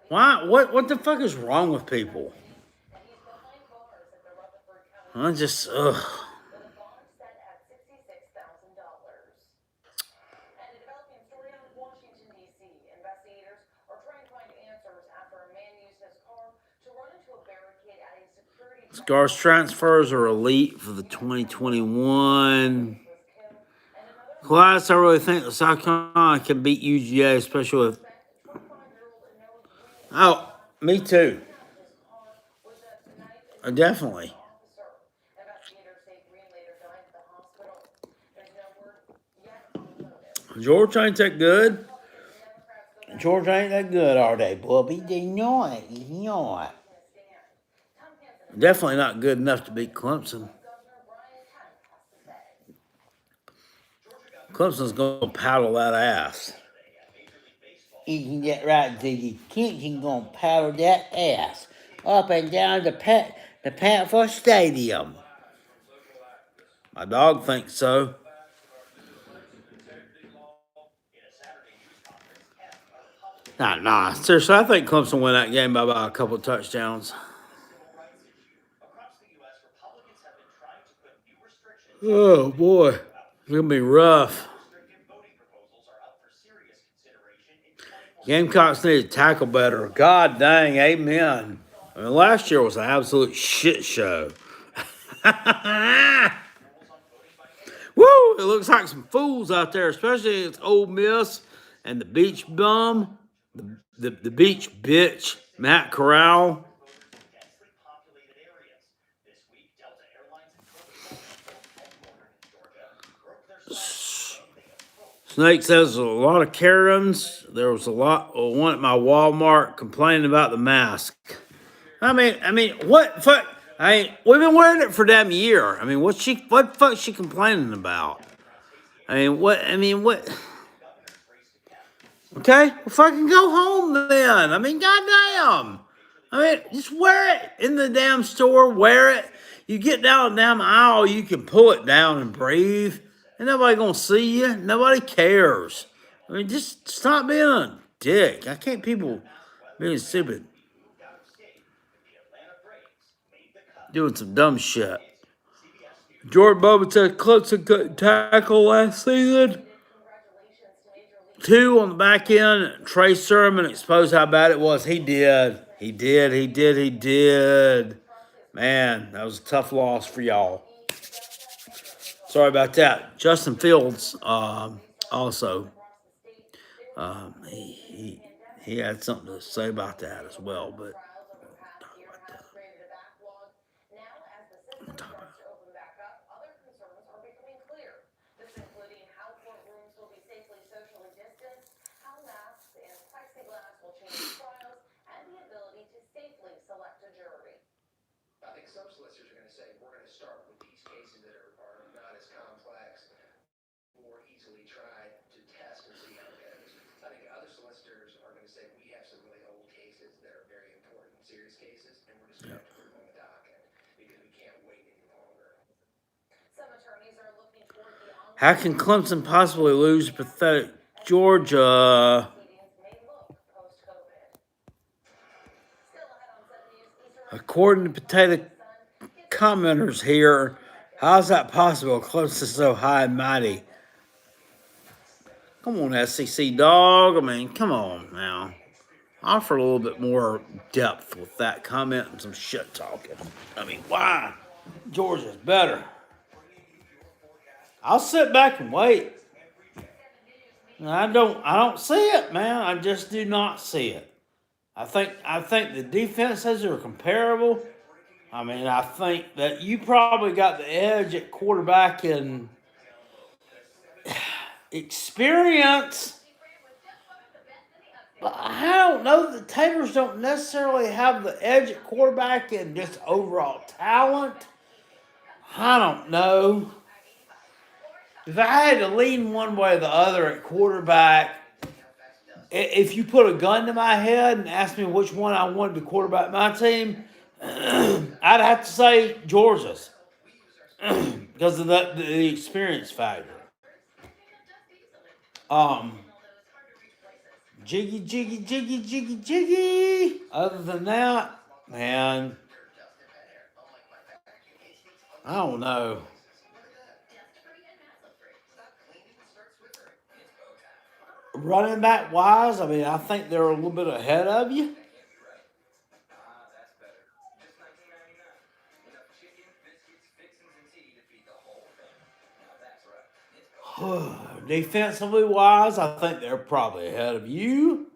Why? What the fuck is wrong with people? I just ugh. Scars transfers are elite for the 2021 class. I really think South Carolina can beat UGA, especially with. Oh, me too. Definitely. Georgia ain't that good. Georgia ain't that good, are they, Bubby? They not. Not. Definitely not good enough to beat Clemson. Clemson's going to paddle that ass. Isn't that right, Diggy? Clemson's going to paddle that ass up and down the Patford Stadium. My dog thinks so. Nah. Seriously, I think Clemson win that game by about a couple of touchdowns. Oh, boy. It's going to be rough. Gamecocks need to tackle better. God dang, amen. I mean, last year was an absolute shit show. Woo! It looks like some fools out there, especially it's Ole Miss and the beach bum, the beach bitch, Matt Corral. Snake says there's a lot of Karens. There was one at my Walmart complaining about the mask. I mean, what fuck? We've been wearing it for damn year. I mean, what fuck she complaining about? I mean, what? Okay, well, fucking go home then. I mean, goddamn. I mean, just wear it in the damn store. Wear it. You get down the damn aisle, you can pull it down and breathe. Ain't nobody gonna see you. Nobody cares. I mean, just stop being a dick. I can't people being stupid. Doing some dumb shit. Jordan Boba said Clemson couldn't tackle last season. 2 on the back end. Trey Sermon exposed how bad it was. He did. Man, that was a tough loss for y'all. Sorry about that. Justin Fields also. He had something to say about that as well, but we'll talk about it. How can Clemson possibly lose pathetic Georgia? According to potato commenters here, how's that possible? Clemson's so high and mighty. Come on, SEC dog. I mean, come on now. offer a little bit more depth with that comment and some shit talking. I mean, why? Georgia's better. I'll sit back and wait. I don't see it, man. I just do not see it. I think the defenses are comparable. I mean, I think that you probably got the edge at quarterback in experience. But I don't know. The Taters don't necessarily have the edge at quarterback and just overall talent. I don't know. If I had to lean one way or the other at quarterback, if you put a gun to my head and asked me which one I wanted to quarterback my team, I'd have to say Georgia's because of the experience factor. Um, jiggy. Other than that, man, I don't know. Running back wise, I mean, I think they're a little bit ahead of you. Defensively wise, I think they're probably ahead of you.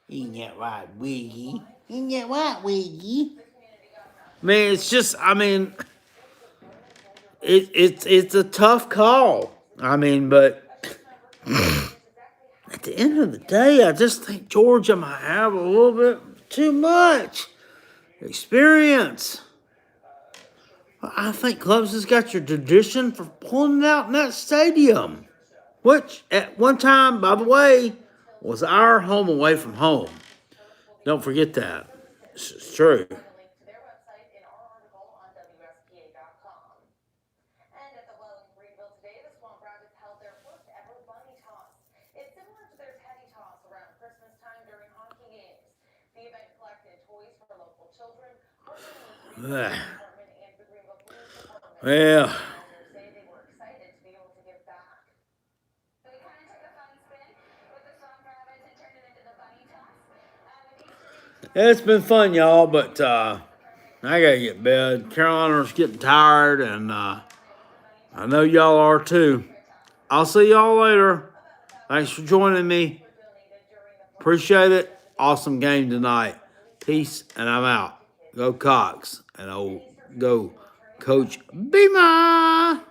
Ain't that right, Wiggy? Ain't that right, Wiggy? I mean, it's just, I mean, it's a tough call. I mean, but at the end of the day, I just think Georgia might have a little bit too much experience. I think Clemson's got your tradition for pulling it out in that stadium, which at one time, by the way, was our home away from home. Don't forget that. It's true. Ugh. Well, it's been fun, y'all, but I gotta get to bed. Carolina's getting tired, and I know y'all are too. I'll see y'all later. Thanks for joining me. Appreciate it. Awesome game tonight. Peace, and I'm out. Go Cox, and go Coach Beamer.